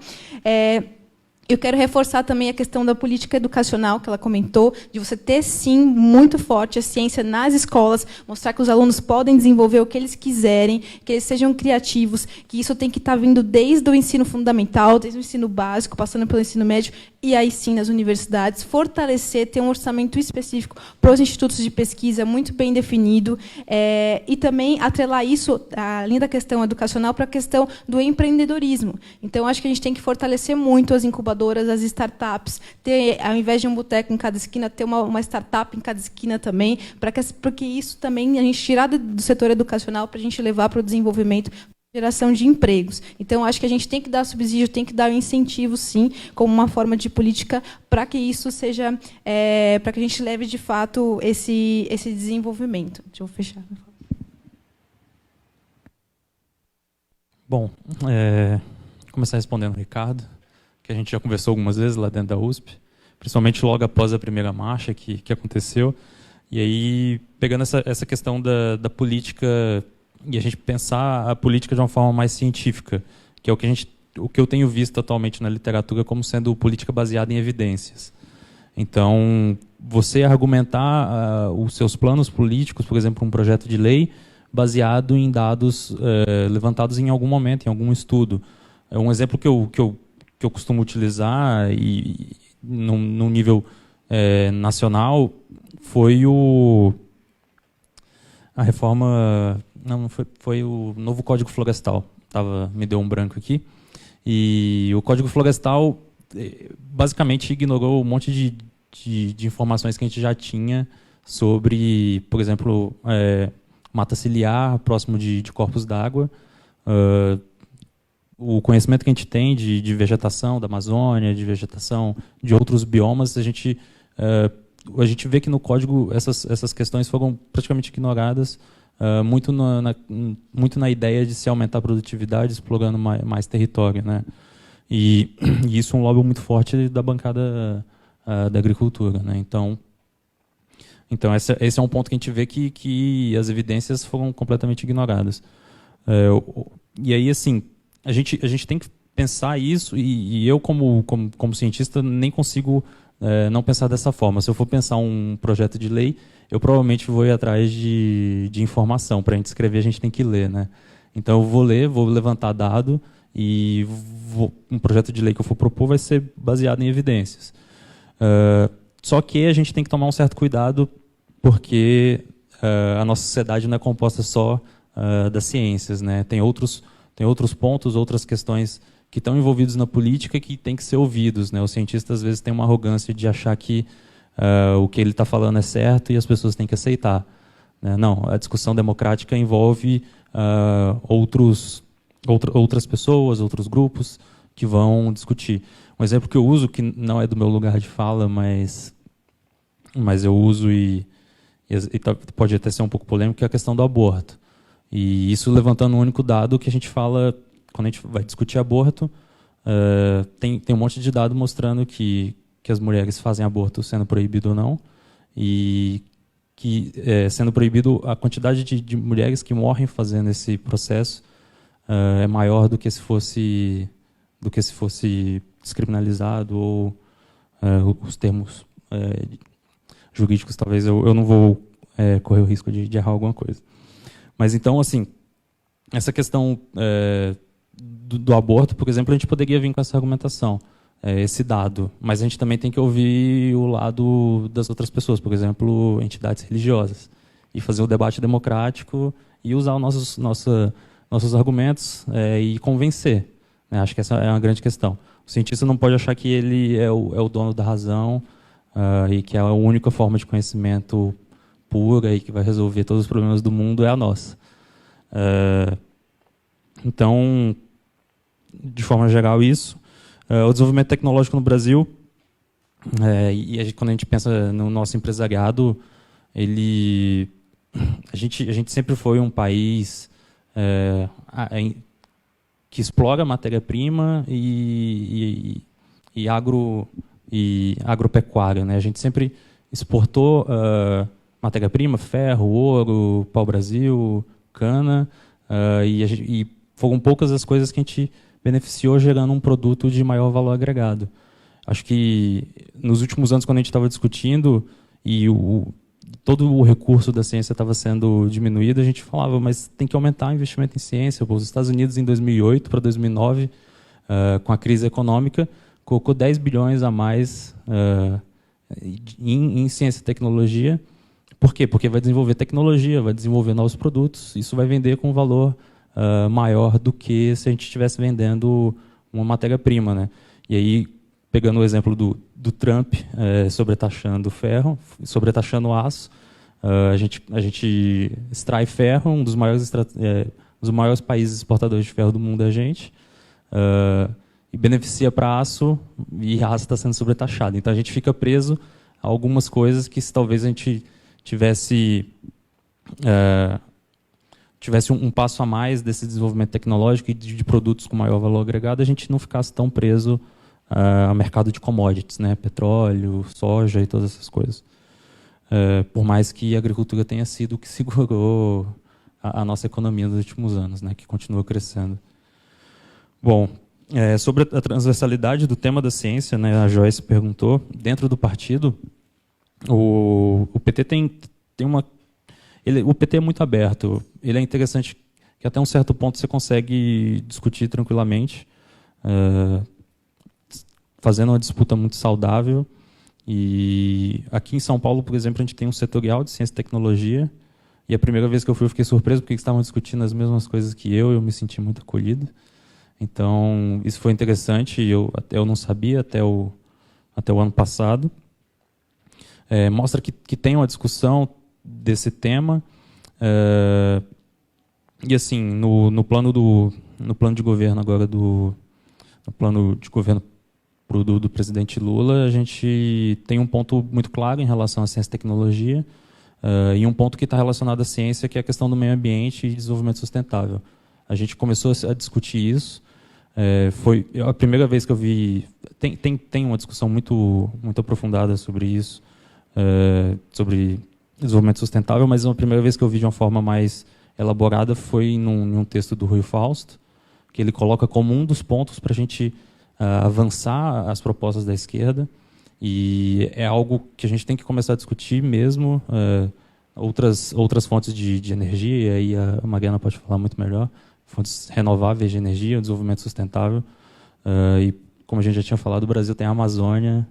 Eu quero reforçar também a questão da política educacional, que ela comentou, de você ter, sim, muito forte a ciência nas escolas, mostrar que os alunos podem desenvolver o que eles quiserem, que eles sejam criativos, que isso tem que estar vindo desde o ensino fundamental, desde o ensino básico, passando pelo ensino médio, e aí sim nas universidades, fortalecer, ter um orçamento específico para os institutos de pesquisa muito bem definido, e também atrelar isso, além da questão educacional, para a questão do empreendedorismo. Então, acho que a gente tem que fortalecer muito as incubadoras, as startups, ter, ao invés de um boteco em cada esquina, ter uma startup em cada esquina também, porque isso também a gente tirar do setor educacional para a gente levar para o desenvolvimento, geração de empregos. Então, acho que a gente tem que dar subsídio, tem que dar um incentivo, sim, como uma forma de política, para que isso seja, para que a gente leve, de fato, esse desenvolvimento. Deixa eu fechar. Bom, começar respondendo o Ricardo, que a gente já conversou algumas vezes lá dentro da USP, principalmente logo após a primeira marcha que aconteceu. E aí, pegando essa questão da política, e a gente pensar a política de uma forma mais científica, que é o que eu tenho visto atualmente na literatura como sendo política baseada em evidências. Então, você argumentar os seus planos políticos, por exemplo, um projeto de lei, baseado em dados levantados em algum momento, em algum estudo. Um exemplo que eu que eu costumo utilizar e num nível nacional foi a reforma, não foi o novo Código Florestal. Me deu um branco aqui. E o Código Florestal basicamente ignorou um monte de informações que a gente já tinha sobre, por exemplo, mata ciliar próximo de corpos d'água, o conhecimento que a gente tem de vegetação da Amazônia, de vegetação de outros biomas, a gente vê que no código essas questões foram praticamente ignoradas, muito na ideia de se aumentar a produtividade, explorando mais território, né? E isso é um lobby muito forte da bancada da agricultura, né? Então esse é um ponto que a gente vê que as evidências foram completamente ignoradas. E aí, assim, a gente tem que pensar isso, e eu, como cientista, nem consigo não pensar dessa forma. Se eu for pensar um projeto de lei, eu provavelmente vou ir atrás de informação. Para a gente escrever, a gente tem que ler, né? Então, eu vou levantar dado, e um projeto de lei que eu for propor vai ser baseado em evidências. Só que a gente tem que tomar um certo cuidado, porque a nossa sociedade não é composta só das ciências, né? Tem outros pontos, outras questões que estão envolvidos na política que têm que ser ouvidos, né? O cientista, às vezes, tem uma arrogância de achar que o que ele está falando é certo e as pessoas têm que aceitar, né? Não, a discussão democrática envolve outras pessoas, outros grupos que vão discutir. Um exemplo que eu uso, que não é do meu lugar de fala, mas eu uso e pode até ser um pouco polêmico, é a questão do aborto. E isso levantando um único dado que a gente fala, quando a gente vai discutir aborto, tem um monte de dado mostrando que as mulheres fazem aborto sendo proibido ou não, e que, sendo proibido, a quantidade de mulheres que morrem fazendo esse processo é maior do que se fosse descriminalizado, ou os termos jurídicos, talvez eu não vou correr o risco de errar alguma coisa. Mas então, assim, essa questão do aborto, por exemplo, a gente poderia vir com essa argumentação, esse dado, mas a gente também tem que ouvir o lado das outras pessoas, por exemplo, entidades religiosas, e fazer o debate democrático e usar os nossos argumentos e convencer, né? Acho que essa é uma grande questão. O cientista não pode achar que ele é o dono da razão e que a única forma de conhecimento pura e que vai resolver todos os problemas do mundo é a nossa. Então, de forma geral, isso. O desenvolvimento tecnológico no Brasil, quando a gente pensa no nosso empresariado, a gente sempre foi um país que explora matéria-prima e agropecuária, né? A gente sempre exportou matéria-prima, ferro, ouro, pau-brasil, cana, e foram poucas as coisas que a gente beneficiou gerando um produto de maior valor agregado. Acho que nos últimos anos, quando a gente estava discutindo e todo o recurso da ciência estava sendo diminuído, a gente falava, mas tem que aumentar o investimento em ciência. Os Estados Unidos, em 2008 para 2009, com a crise econômica, colocou 10 bilhões a mais em ciência e tecnologia. Por quê? Porque vai desenvolver tecnologia, vai desenvolver novos produtos, isso vai vender com um valor maior do que se a gente estivesse vendendo uma matéria-prima, né? E aí, pegando o exemplo do Trump sobretaxando o ferro, sobretaxando o aço, a gente extrai ferro, um dos maiores países exportadores de ferro do mundo é a gente, e beneficia para aço, e aço está sendo sobretaxado. Então a gente fica preso a algumas coisas que, se talvez a gente tivesse um passo a mais desse desenvolvimento tecnológico e de produtos com maior valor agregado, a gente não ficasse tão preso ao mercado de commodities, né? Petróleo, soja e todas essas coisas. Por mais que a agricultura tenha sido o que segurou a nossa economia nos últimos anos, né? Que continua crescendo. Bom, sobre a transversalidade do tema da ciência, né? A Joyce perguntou, dentro do partido, o PT tem uma... o PT é muito aberto. Ele é interessante que até um certo ponto você consegue discutir tranquilamente. fazendo uma disputa muito saudável. E aqui em São Paulo, por exemplo, a gente tem um setorial de ciência e tecnologia. E a primeira vez que eu fui, eu fiquei surpreso porque eles estavam discutindo as mesmas coisas que eu me senti muito acolhido. Então, isso foi interessante, eu não sabia até o ano passado. Mostra que tem uma discussão desse tema. E assim, no plano de governo agora, no plano de governo do presidente Lula, a gente tem um ponto muito claro em relação à ciência e tecnologia, e um ponto que está relacionado à ciência, que é a questão do meio ambiente e desenvolvimento sustentável. A gente começou a discutir isso. Foi a primeira vez que eu vi... Tem uma discussão muito aprofundada sobre isso, sobre desenvolvimento sustentável, mas a primeira vez que eu vi de uma forma mais elaborada foi em um texto do Rui Fausto, que ele coloca como um dos pontos para a gente avançar as propostas da esquerda, e é algo que a gente tem que começar a discutir mesmo. Outras fontes de energia, e aí a Mariana pode falar muito melhor, fontes renováveis de energia, o desenvolvimento sustentável. E como a gente já tinha falado, o Brasil tem a Amazônia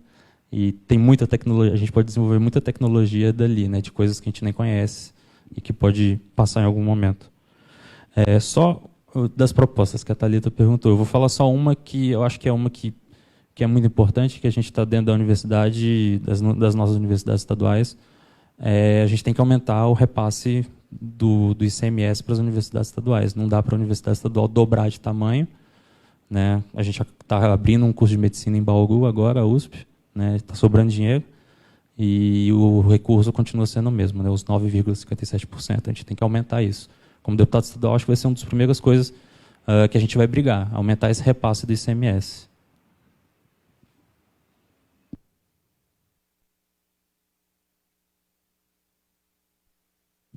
e tem muita tecnologia, a gente pode desenvolver muita tecnologia dali, né, de coisas que a gente nem conhece e que pode passar em algum momento. Só das propostas que a Thalita perguntou, eu vou falar só uma que eu acho que é uma que é muito importante, que a gente está dentro da universidade, das nossas universidades estaduais. A gente tem que aumentar o repasse do ICMS para as universidades estaduais. Não dá para a universidade estadual dobrar de tamanho, né? A gente está abrindo um curso de medicina em Bauru agora, a USP, né? Está sobrando dinheiro e o recurso continua sendo o mesmo, né? Os 9,57%. A gente tem que aumentar isso. Como deputado estadual, acho que vai ser uma das primeiras coisas que a gente vai brigar, aumentar esse repasse do ICMS.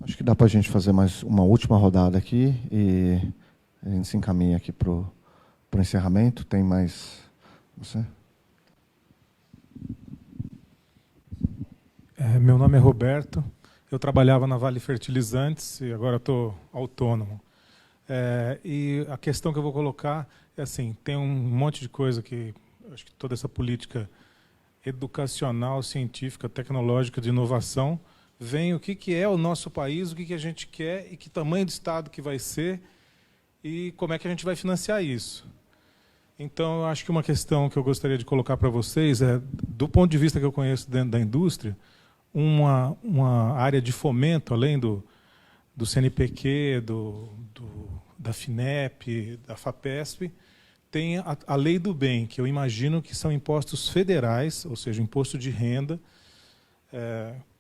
Acho que dá para a gente fazer mais uma última rodada aqui e a gente se encaminha aqui para o encerramento. Tem mais... Você? Meu nome é Roberto. Eu trabalhava na Vale Fertilizantes e agora estou autônomo. E a questão que eu vou colocar é assim, tem um monte de coisa que acho que toda essa política educacional, científica, tecnológica, de inovação, vem o que é o nosso país, o que a gente quer e que tamanho de Estado que vai ser e como é que a gente vai financiar isso. Então, eu acho que uma questão que eu gostaria de colocar para vocês é, do ponto de vista que eu conheço dentro da indústria, uma área de fomento, além do CNPq, da FINEP, da FAPESP, tem a Lei do Bem, que eu imagino que são impostos federais, ou seja, imposto de renda,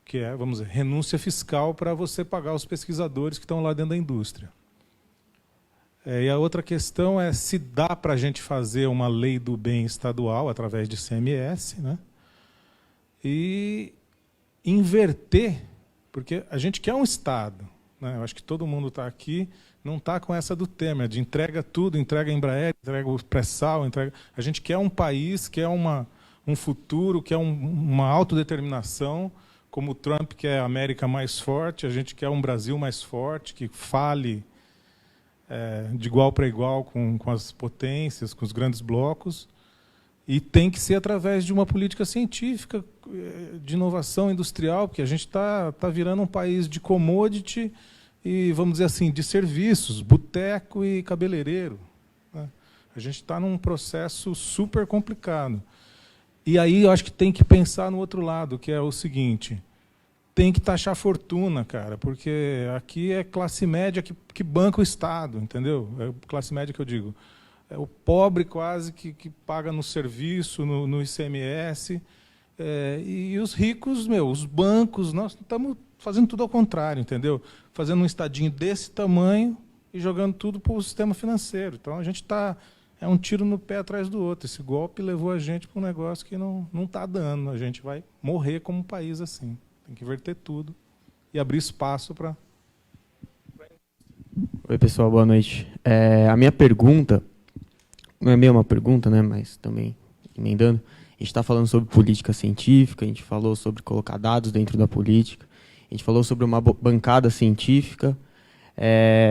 que é, vamos dizer, renúncia fiscal para você pagar os pesquisadores que estão lá dentro da indústria. E a outra questão é se dá para a gente fazer uma lei do bem estadual através de CMS, né? E inverter, porque a gente quer um Estado, né? Eu acho que todo mundo está aqui, não está com essa do Temer, de entrega tudo, entrega a Embraer, entrega o pré-sal, entrega... A gente quer um país, quer um futuro, quer uma autodeterminação, como o Trump quer a América mais forte, a gente quer um Brasil mais forte, que fale de igual para igual com as potências, com os grandes blocos, e tem que ser através de uma política científica, de inovação industrial, porque a gente está virando um país de commodity e, vamos dizer assim, de serviços, boteco e cabeleireiro, né? A gente está num processo super complicado. E aí eu acho que tem que pensar no outro lado, que é o seguinte, tem que taxar fortuna, cara, porque aqui é classe média que banca o Estado, entendeu? É classe média que eu digo. É o pobre quase que paga no serviço, no ICMS, e os ricos, os bancos, nós estamos fazendo tudo ao contrário, entendeu? Fazendo um estadinho desse tamanho e jogando tudo para o sistema financeiro. Então a gente está... É um tiro no pé atrás do outro. Esse golpe levou a gente para um negócio que não está dando. A gente vai morrer como um país assim. Tem que inverter tudo e abrir espaço para... Oi, pessoal, boa noite. A minha pergunta, não é meio uma pergunta, né, mas também emendando, a gente está falando sobre política científica, a gente falou sobre colocar dados dentro da política, a gente falou sobre uma bancada científica,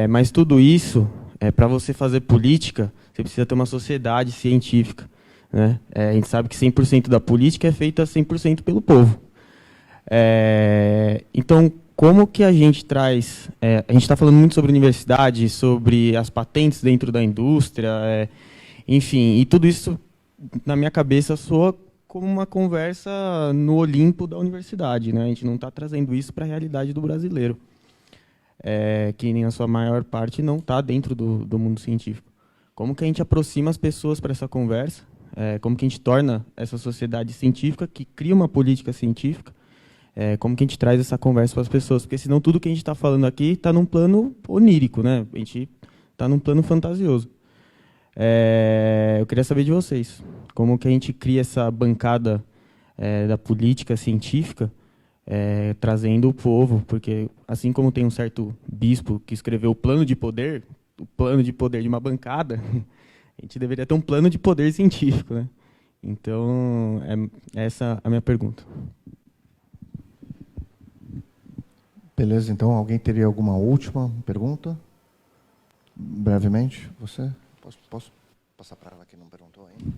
mas tudo isso, para você fazer política, você precisa ter uma sociedade científica. né? A gente sabe que 100% da política é feita 100% pelo povo. Então, como que a gente traz... a gente está falando muito sobre universidade, sobre as patentes dentro da indústria, enfim, e tudo isso, na minha cabeça, soa como uma conversa no Olimpo da universidade, né? A gente não está trazendo isso para a realidade do brasileiro, que na sua maior parte não está dentro do mundo científico. Como que a gente aproxima as pessoas para essa conversa? Como que a gente torna essa sociedade científica, que cria uma política científica, como que a gente traz essa conversa para as pessoas? Porque senão tudo que a gente está falando aqui está num plano onírico, né? A gente está num plano fantasioso. Eu queria saber de vocês, como que a gente cria essa bancada da política científica, trazendo o povo, porque assim como tem um certo bispo que escreveu o plano de poder de uma bancada, a gente deveria ter um plano de poder científico, né? Então, essa a minha pergunta. Beleza, então alguém teria alguma última pergunta? Brevemente, você? Posso passar para ela que não perguntou ainda?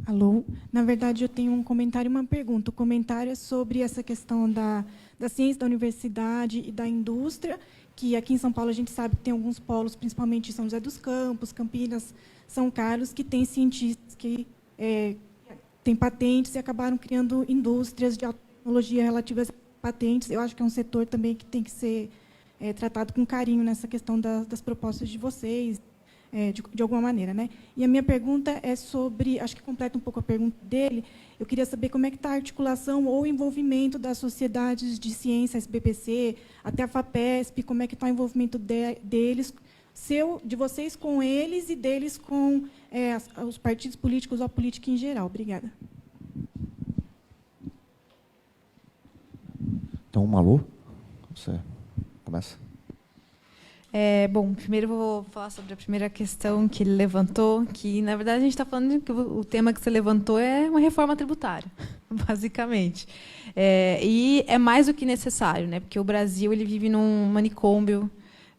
Alô? Na verdade, eu tenho um comentário e uma pergunta. O comentário é sobre essa questão da ciência, da universidade e da indústria, que aqui em São Paulo a gente sabe que tem alguns polos, principalmente em São José dos Campos, Campinas, São Carlos, que tem cientistas que têm patentes e acabaram criando indústrias de alta tecnologia relativas a patentes. Eu acho que é um setor também que tem que ser tratado com carinho nessa questão das propostas de vocês, de alguma maneira, né? E a minha pergunta é sobre, acho que completa um pouco a pergunta dele, eu queria saber como é que está a articulação ou envolvimento das sociedades de ciência, SBPC, até a FAPESP, como é que está o envolvimento deles, de vocês com eles e deles com os partidos políticos ou a política em geral. Obrigada. Então, Malu, você começa. Bom, primeiro eu vou falar sobre a primeira questão que ele levantou, que, na verdade, a gente está falando que o tema que você levantou é uma reforma tributária, basicamente. E é mais do que necessário, né? Porque o Brasil ele vive num manicômio,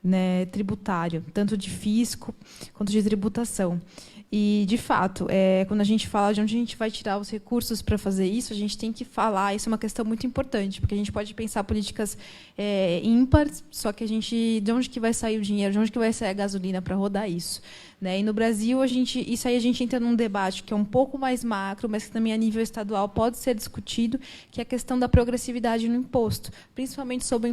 né, tributário, tanto de fisco quanto de tributação. E, de fato, quando a gente fala de onde a gente vai tirar os recursos para fazer isso, a gente tem que falar, isso é uma questão muito importante, porque a gente pode pensar políticas ímpares, só que de onde que vai sair o dinheiro, de onde que vai sair a gasolina para rodar isso? Né? E no Brasil, isso aí a gente entra num debate que é um pouco mais macro, mas que também a nível estadual pode ser discutido, que é a questão da progressividade no imposto, principalmente sobre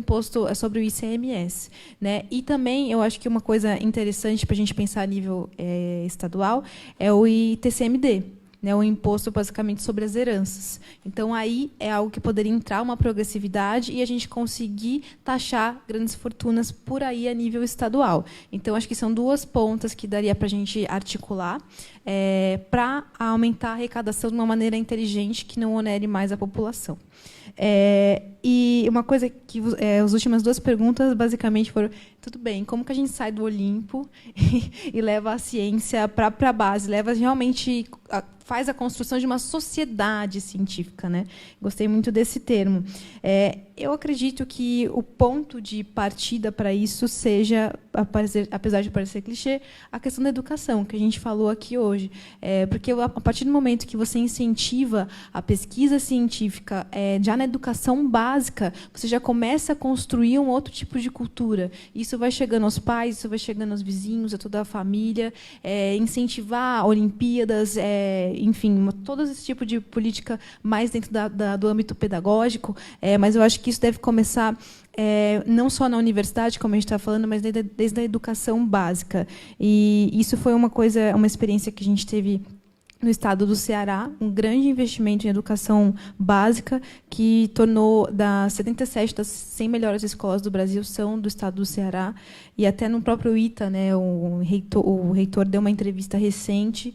o ICMS. Né? E também, eu acho que uma coisa interessante para a gente pensar a nível estadual é o ITCMD, né, o imposto basicamente sobre as heranças. Então, aí é algo que poderia entrar uma progressividade e a gente conseguir taxar grandes fortunas por aí a nível estadual. Então, acho que são duas pontas que daria para a gente articular para aumentar a arrecadação de uma maneira inteligente que não onere mais a população. E uma coisa que as últimas duas perguntas basicamente foram: tudo bem, como que a gente sai do Olimpo e leva a ciência para a base, leva realmente faz a construção de uma sociedade científica, né? Gostei muito desse termo. Eu acredito que o ponto de partida para isso seja, apesar de parecer clichê, a questão da educação, que a gente falou aqui hoje. Porque a partir do momento que você incentiva a pesquisa científica já na educação básica, você já começa a construir um outro tipo de cultura. Isso vai chegando aos pais, isso vai chegando aos vizinhos, a toda a família, incentivar Olimpíadas, enfim, todo esse tipo de política mais dentro do âmbito pedagógico, mas eu acho que isso deve começar não só na universidade, como a gente está falando, mas desde a educação básica. E isso foi uma experiência que a gente teve no estado do Ceará, um grande investimento em educação básica, que tornou 77 das 100 melhores escolas do Brasil são do estado do Ceará. E até no próprio ITA, né, o reitor deu uma entrevista recente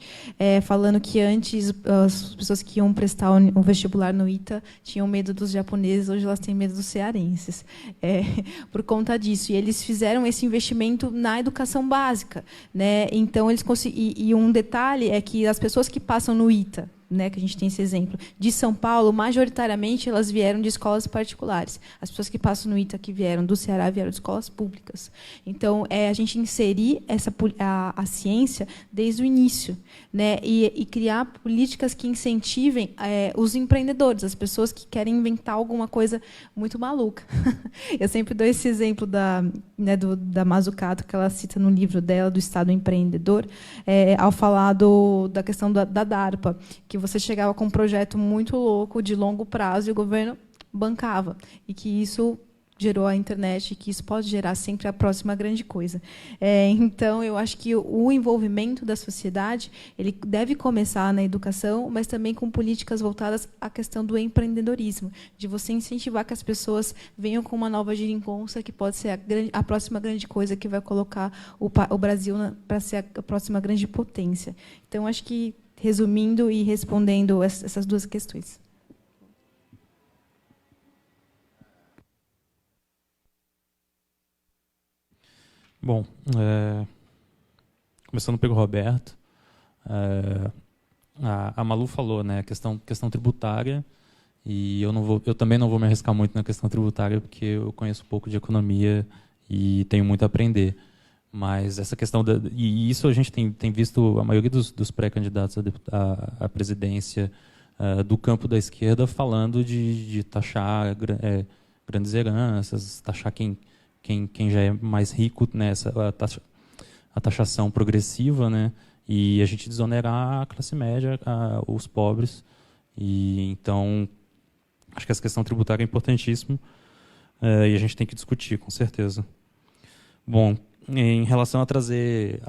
falando que antes as pessoas que iam prestar o vestibular no ITA tinham medo dos japoneses, hoje elas têm medo dos cearenses, por conta disso. E eles fizeram esse investimento na educação básica, né? Então eles e um detalhe é que as pessoas que passam no ITA, né, que a gente tem esse exemplo, de São Paulo, majoritariamente elas vieram de escolas particulares. As pessoas que passam no ITA que vieram do Ceará vieram de escolas públicas. Então, a gente inserir a ciência desde o início, né, e criar políticas que incentivem os empreendedores, as pessoas que querem inventar alguma coisa muito maluca. Eu sempre dou esse exemplo da Mazzucato, que ela cita no livro dela, do Estado Empreendedor, ao falar da questão da DARPA, que você chegava com um projeto muito louco, de longo prazo, e o governo bancava. E que isso gerou a internet, e que isso pode gerar sempre a próxima grande coisa. Então, eu acho que o envolvimento da sociedade ele deve começar na educação, mas também com políticas voltadas à questão do empreendedorismo, de você incentivar que as pessoas venham com uma nova geringonça, que pode ser a próxima grande coisa que vai colocar o Brasil para ser a próxima grande potência. Então, acho que, resumindo e respondendo essas duas questões. Bom, começando pelo Roberto, a Malu falou, né, questão tributária, e eu também não vou me arriscar muito na questão tributária, porque eu conheço pouco de economia e tenho muito a aprender. Mas essa questão e isso a gente tem visto a maioria dos pré-candidatos à presidência do campo da esquerda falando de taxar grandes heranças, taxar quem já é mais rico, né, a taxação progressiva, né, e a gente desonerar a classe média, os pobres. E então acho que essa questão tributária é importantíssima, e a gente tem que discutir, com certeza. Bom, em relação a trazer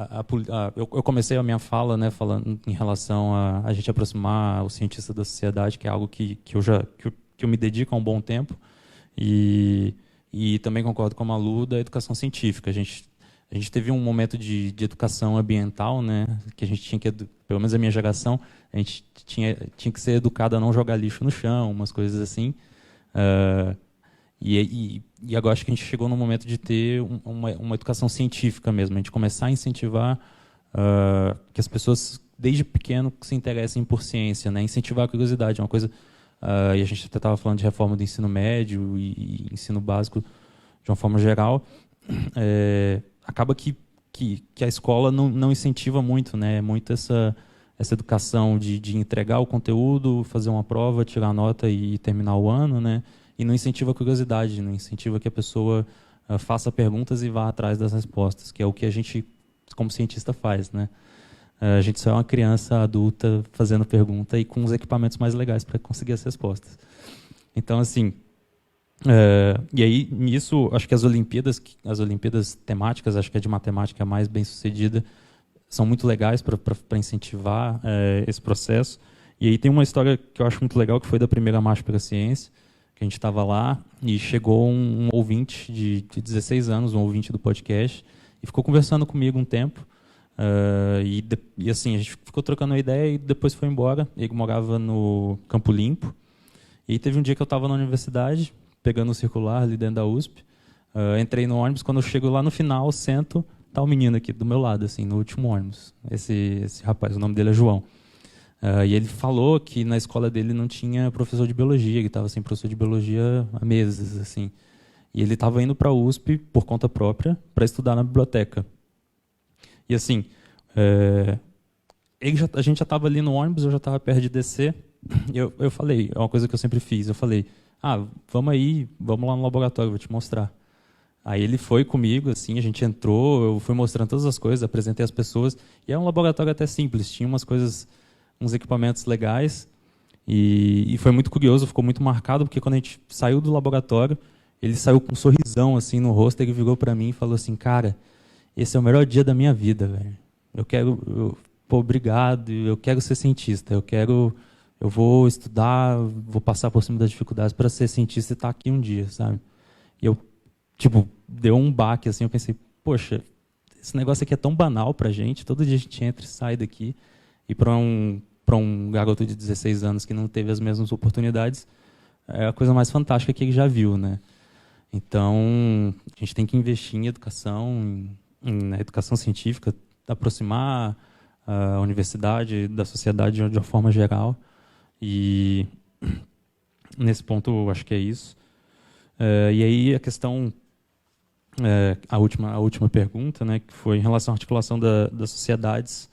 eu comecei a minha fala, né, falando em relação a gente aproximar o cientista da sociedade, que é algo que eu me dedico há um bom tempo, e também concordo com a Malu da educação científica. A gente teve um momento de educação ambiental, né, que a gente tinha que, pelo menos a minha geração, a gente tinha que ser educado a não jogar lixo no chão, umas coisas assim. E agora acho que a gente chegou no momento de ter uma educação científica mesmo, a gente começar a incentivar que as pessoas, desde pequeno, se interessem por ciência, né, incentivar a curiosidade, é uma coisa. E a gente até estava falando de reforma do ensino médio e ensino básico de uma forma geral. Acaba que a escola não incentiva muito, né, muito essa educação de entregar o conteúdo, fazer uma prova, tirar a nota e terminar o ano, né, e não incentiva a curiosidade, não incentiva que a pessoa faça perguntas e vá atrás das respostas, que é o que a gente, como cientista, faz, né. A gente só é uma criança adulta fazendo pergunta e com os equipamentos mais legais para conseguir as respostas. Então, assim, e aí, nisso, acho que as Olimpíadas temáticas, acho que a de matemática é a mais bem-sucedida, são muito legais para incentivar esse processo. E aí tem uma história que eu acho muito legal, que foi da primeira Marcha pela Ciência, que a gente estava lá e chegou um ouvinte de 16 anos, um ouvinte do podcast, e ficou conversando comigo um tempo. E assim, a gente ficou trocando uma ideia e depois foi embora. Ele morava no Campo Limpo. E aí teve um dia que eu estava na universidade, pegando o circular ali dentro da USP. Entrei no ônibus, quando eu chego lá no final, sento, tá o menino aqui do meu lado, assim, no último ônibus. Esse rapaz, o nome dele é João. E ele falou que na escola dele não tinha professor de biologia, ele estava sem professor de biologia há meses, assim. E ele estava indo para a USP por conta própria para estudar na biblioteca. E assim, a gente já estava ali no ônibus, eu já estava perto de descer. Eu falei, é uma coisa que eu sempre fiz, eu falei, vamos aí, vamos lá no laboratório, vou te mostrar. Aí ele foi comigo, assim, a gente entrou, eu fui mostrando todas as coisas, apresentei as pessoas, e é um laboratório até simples, tinha umas coisas, uns equipamentos legais, e foi muito curioso, ficou muito marcado, porque quando a gente saiu do laboratório, ele saiu com um sorrisão assim no rosto, ele virou para mim e falou assim, cara, esse é o melhor dia da minha vida, velho. Obrigado, eu quero ser cientista, eu vou estudar, vou passar por cima das dificuldades para ser cientista e estar aqui um dia, sabe? E eu, deu um baque, assim, eu pensei, poxa, esse negócio aqui é tão banal pra gente, todo dia a gente entra e sai daqui, e para um garoto de 16 anos que não teve as mesmas oportunidades, é a coisa mais fantástica que ele já viu, né? Então, a gente tem que investir em educação, na educação científica, aproximar a universidade, da sociedade de uma forma geral. E nesse ponto, eu acho que é isso. E aí a questão, a última pergunta, né, que foi em relação à articulação das sociedades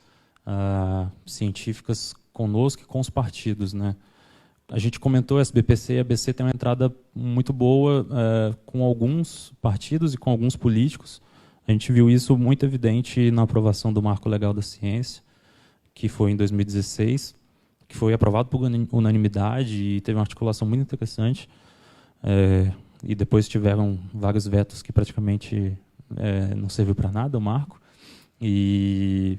científicas conosco e com os partidos, né? A gente comentou SBPC, a ABC tem uma entrada muito boa com alguns partidos e com alguns políticos. A gente viu isso muito evidente na aprovação do Marco Legal da Ciência, que foi em 2016, que foi aprovado por unanimidade e teve uma articulação muito interessante. E depois tiveram vários vetos que praticamente não serviu para nada, o Marco. E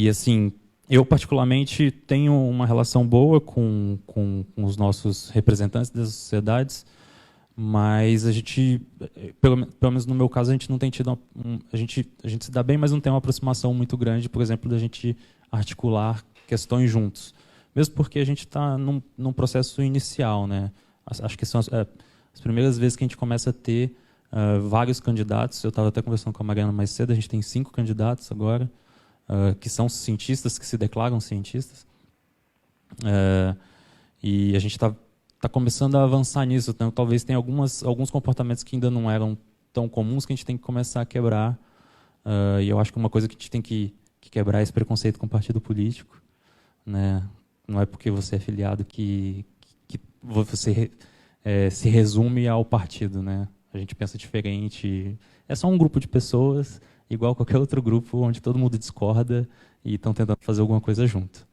assim, eu particularmente tenho uma relação boa com os nossos representantes das sociedades, mas a gente, pelo menos no meu caso, a gente não tem tido a gente se dá bem, mas não tem uma aproximação muito grande, por exemplo, da gente articular questões juntos, mesmo porque a gente está num processo inicial, né? Acho que são as primeiras vezes que a gente começa a ter vários candidatos. Eu estava até conversando com a Mariana mais cedo, a gente tem 5 candidatos agora, que são cientistas, que se declaram cientistas. E a gente está começando a avançar nisso. Então, talvez tenha alguns comportamentos que ainda não eram tão comuns, que a gente tem que começar a quebrar. E eu acho que uma coisa que a gente tem que quebrar é esse preconceito com o partido político, né? Não é porque você é filiado que você se resume ao partido, né? A gente pensa diferente. É só um grupo de pessoas, igual qualquer outro grupo, onde todo mundo discorda e estão tentando fazer alguma coisa junto.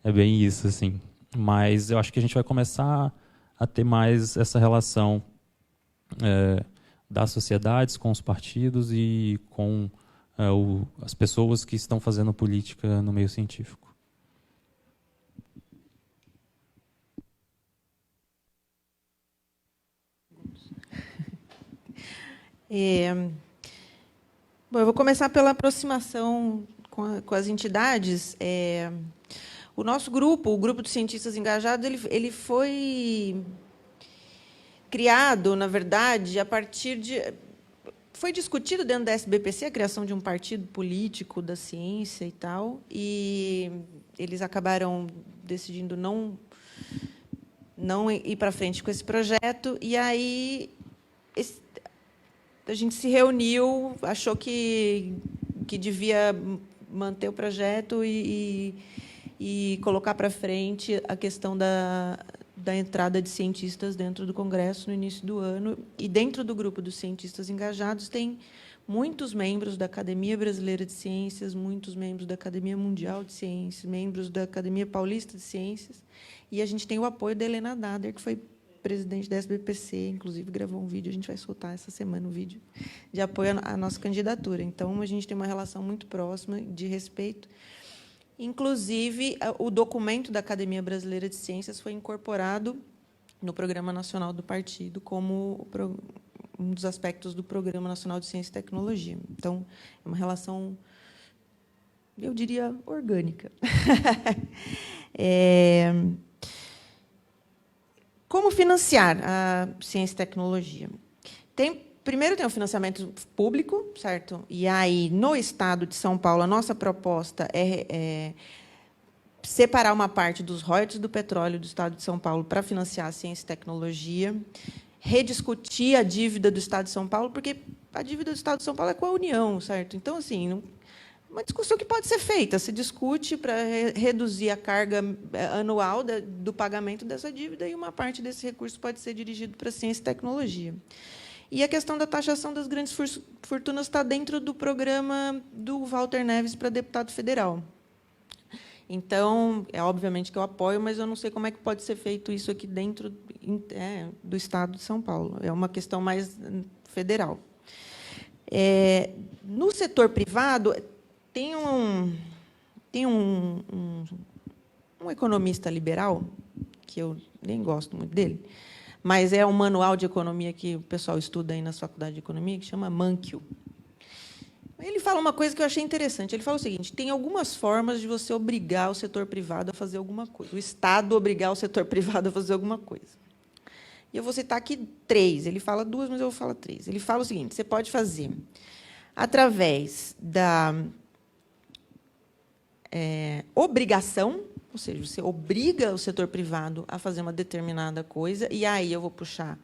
É bem isso, assim. Mas eu acho que a gente vai começar a ter mais essa relação das sociedades com os partidos e com as pessoas que estão fazendo política no meio científico. Bom, eu vou começar pela aproximação com as entidades. O nosso grupo, o Grupo dos Cientistas Engajados, ele foi criado, na verdade, a partir de... Foi discutido dentro da SBPC a criação de um partido político da ciência e tal, e eles acabaram decidindo não ir para frente com esse projeto, e aí a gente se reuniu, achou que devia manter o projeto e colocar para frente a questão da entrada de cientistas dentro do Congresso no início do ano. E dentro do grupo dos cientistas engajados tem muitos membros da Academia Brasileira de Ciências, muitos membros da Academia Mundial de Ciências, membros da Academia Paulista de Ciências, e a gente tem o apoio da Helena Dader, que foi presidente da SBPC, inclusive gravou um vídeo, a gente vai soltar essa semana um vídeo de apoio à nossa candidatura. Então, a gente tem uma relação muito próxima, de respeito. Inclusive, o documento da Academia Brasileira de Ciências foi incorporado no Programa Nacional do Partido como um dos aspectos do Programa Nacional de Ciência e Tecnologia. Então, é uma relação, eu diria, orgânica. Como financiar a ciência e tecnologia? Primeiro tem o financiamento público, certo? E aí, no Estado de São Paulo, a nossa proposta é separar uma parte dos royalties do petróleo do Estado de São Paulo para financiar a ciência e tecnologia, rediscutir a dívida do Estado de São Paulo, porque a dívida do Estado de São Paulo é com a União, certo? Então, assim, uma discussão que pode ser feita, se discute para reduzir a carga anual do pagamento dessa dívida, e uma parte desse recurso pode ser dirigido para a ciência e tecnologia. E a questão da taxação das grandes fortunas está dentro do programa do Walter Neves para deputado federal. Então, obviamente que eu apoio, mas eu não sei como é que pode ser feito isso aqui dentro do Estado de São Paulo. É uma questão mais federal. No setor privado, tem um economista liberal, que eu nem gosto muito dele, mas é um manual de economia que o pessoal estuda aí na faculdade de economia, que chama Mankiw. Ele fala uma coisa que eu achei interessante. Ele fala o seguinte: tem algumas formas de você obrigar o setor privado a fazer alguma coisa, o Estado obrigar o setor privado a fazer alguma coisa. E eu vou citar aqui 3. Ele fala 2, mas eu vou falar 3. Ele fala o seguinte: você pode fazer através obrigação, ou seja, você obriga o setor privado a fazer uma determinada coisa, e aí eu vou puxar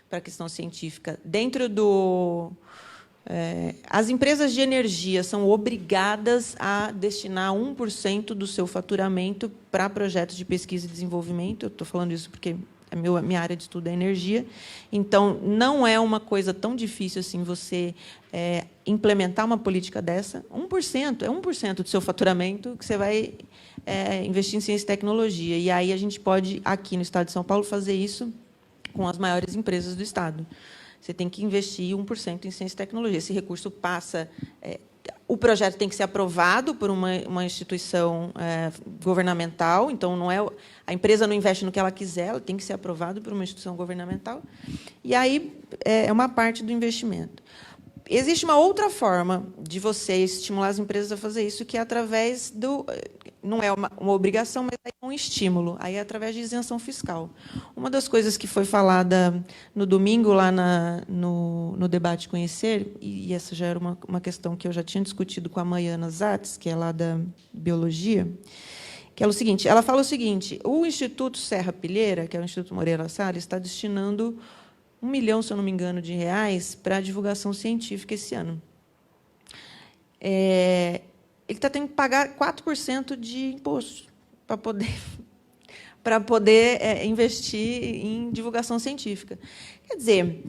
para a questão científica. Dentro do... as empresas de energia são obrigadas a destinar 1% do seu faturamento para projetos de pesquisa e desenvolvimento. Eu estou falando isso porque minha área de estudo é energia. Então, não é uma coisa tão difícil assim você implementar uma política dessa. 1%, é 1% do seu faturamento que você vai investir em ciência e tecnologia. E aí a gente pode, aqui no Estado de São Paulo, fazer isso com as maiores empresas do Estado. Você tem que investir 1% em ciência e tecnologia. Esse recurso passa... o projeto tem que ser aprovado por uma instituição governamental. Então, não é, a empresa não investe no que ela quiser, ela tem que ser aprovado por uma instituição governamental. E aí é uma parte do investimento. Existe uma outra forma de você estimular as empresas a fazer isso, que é através do... Não é uma obrigação, mas é um estímulo. Aí é através de isenção fiscal. Uma das coisas que foi falada no domingo, lá no debate Conhecer, e essa já era uma questão que eu já tinha discutido com a Maiana Zatz, que é lá da Biologia, que é o seguinte, ela fala o seguinte: o Instituto Serra Pilheira, que é o Instituto Moreira Salles, está destinando 1 milhão, se eu não me engano, de reais para a divulgação científica esse ano. Ele está tendo que pagar 4% de imposto para poder investir em divulgação científica. Quer dizer,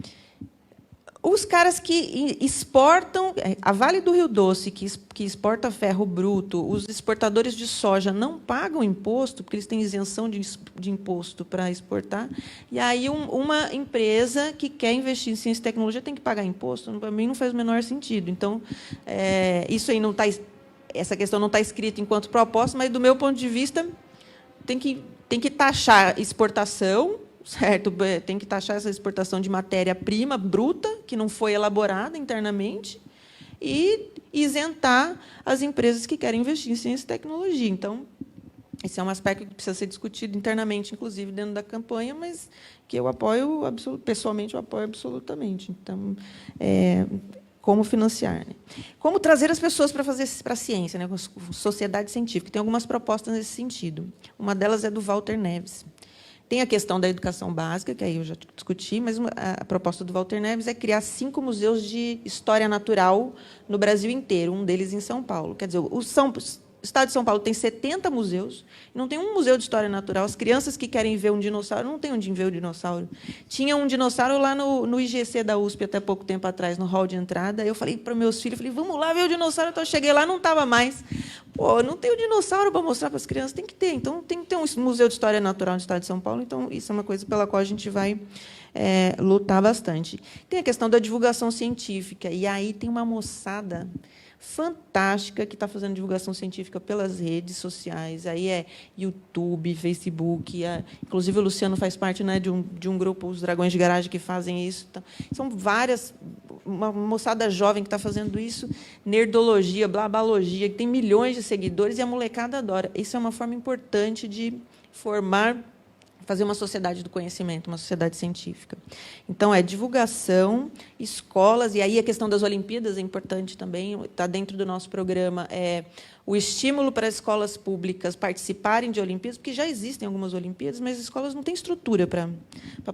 os caras que exportam... A Vale do Rio Doce, que exporta ferro bruto, os exportadores de soja não pagam imposto, porque eles têm isenção de imposto para exportar, e aí uma empresa que quer investir em ciência e tecnologia tem que pagar imposto. Para mim, não faz o menor sentido. Então, isso aí não está... Essa questão não está escrita enquanto proposta, mas, do meu ponto de vista, tem que taxar exportação, certo? Tem que taxar essa exportação de matéria-prima bruta, que não foi elaborada internamente, e isentar as empresas que querem investir em ciência e tecnologia. Então, esse é um aspecto que precisa ser discutido internamente, inclusive dentro da campanha, mas que eu apoio, pessoalmente, eu apoio absolutamente. Então, como financiar, né? Como trazer as pessoas para a ciência, né? Sociedade científica. Tem algumas propostas nesse sentido. Uma delas é do Walter Neves. Tem a questão da educação básica, que aí eu já discuti, mas a proposta do Walter Neves é criar 5 museus de história natural no Brasil inteiro, um deles em São Paulo. Quer dizer, o Estado de São Paulo tem 70 museus, não tem um museu de história natural. As crianças que querem ver um dinossauro não têm onde ver o dinossauro. Tinha um dinossauro lá no IGC da USP, até pouco tempo atrás, no hall de entrada. Eu falei para meus filhos, vamos lá ver o dinossauro. Então, eu cheguei lá, não estava mais. Pô, não tem o dinossauro para mostrar para as crianças. Tem que ter. Então, tem que ter um museu de história natural no Estado de São Paulo. Então, isso é uma coisa pela qual a gente vai lutar bastante. Tem a questão da divulgação científica. E aí tem uma moçada fantástica que está fazendo divulgação científica pelas redes sociais. Aí é YouTube, Facebook. Inclusive, o Luciano faz parte, né, de um grupo, os Dragões de Garagem, que fazem isso. Então, são várias... Uma moçada jovem que está fazendo isso, nerdologia, blabalogia, que tem milhões de seguidores, e a molecada adora. Isso é uma forma importante de formar, fazer uma sociedade do conhecimento, uma sociedade científica. Então, divulgação, escolas, e aí a questão das Olimpíadas é importante também, está dentro do nosso programa, o estímulo para as escolas públicas participarem de Olimpíadas, porque já existem algumas Olimpíadas, mas as escolas não têm estrutura para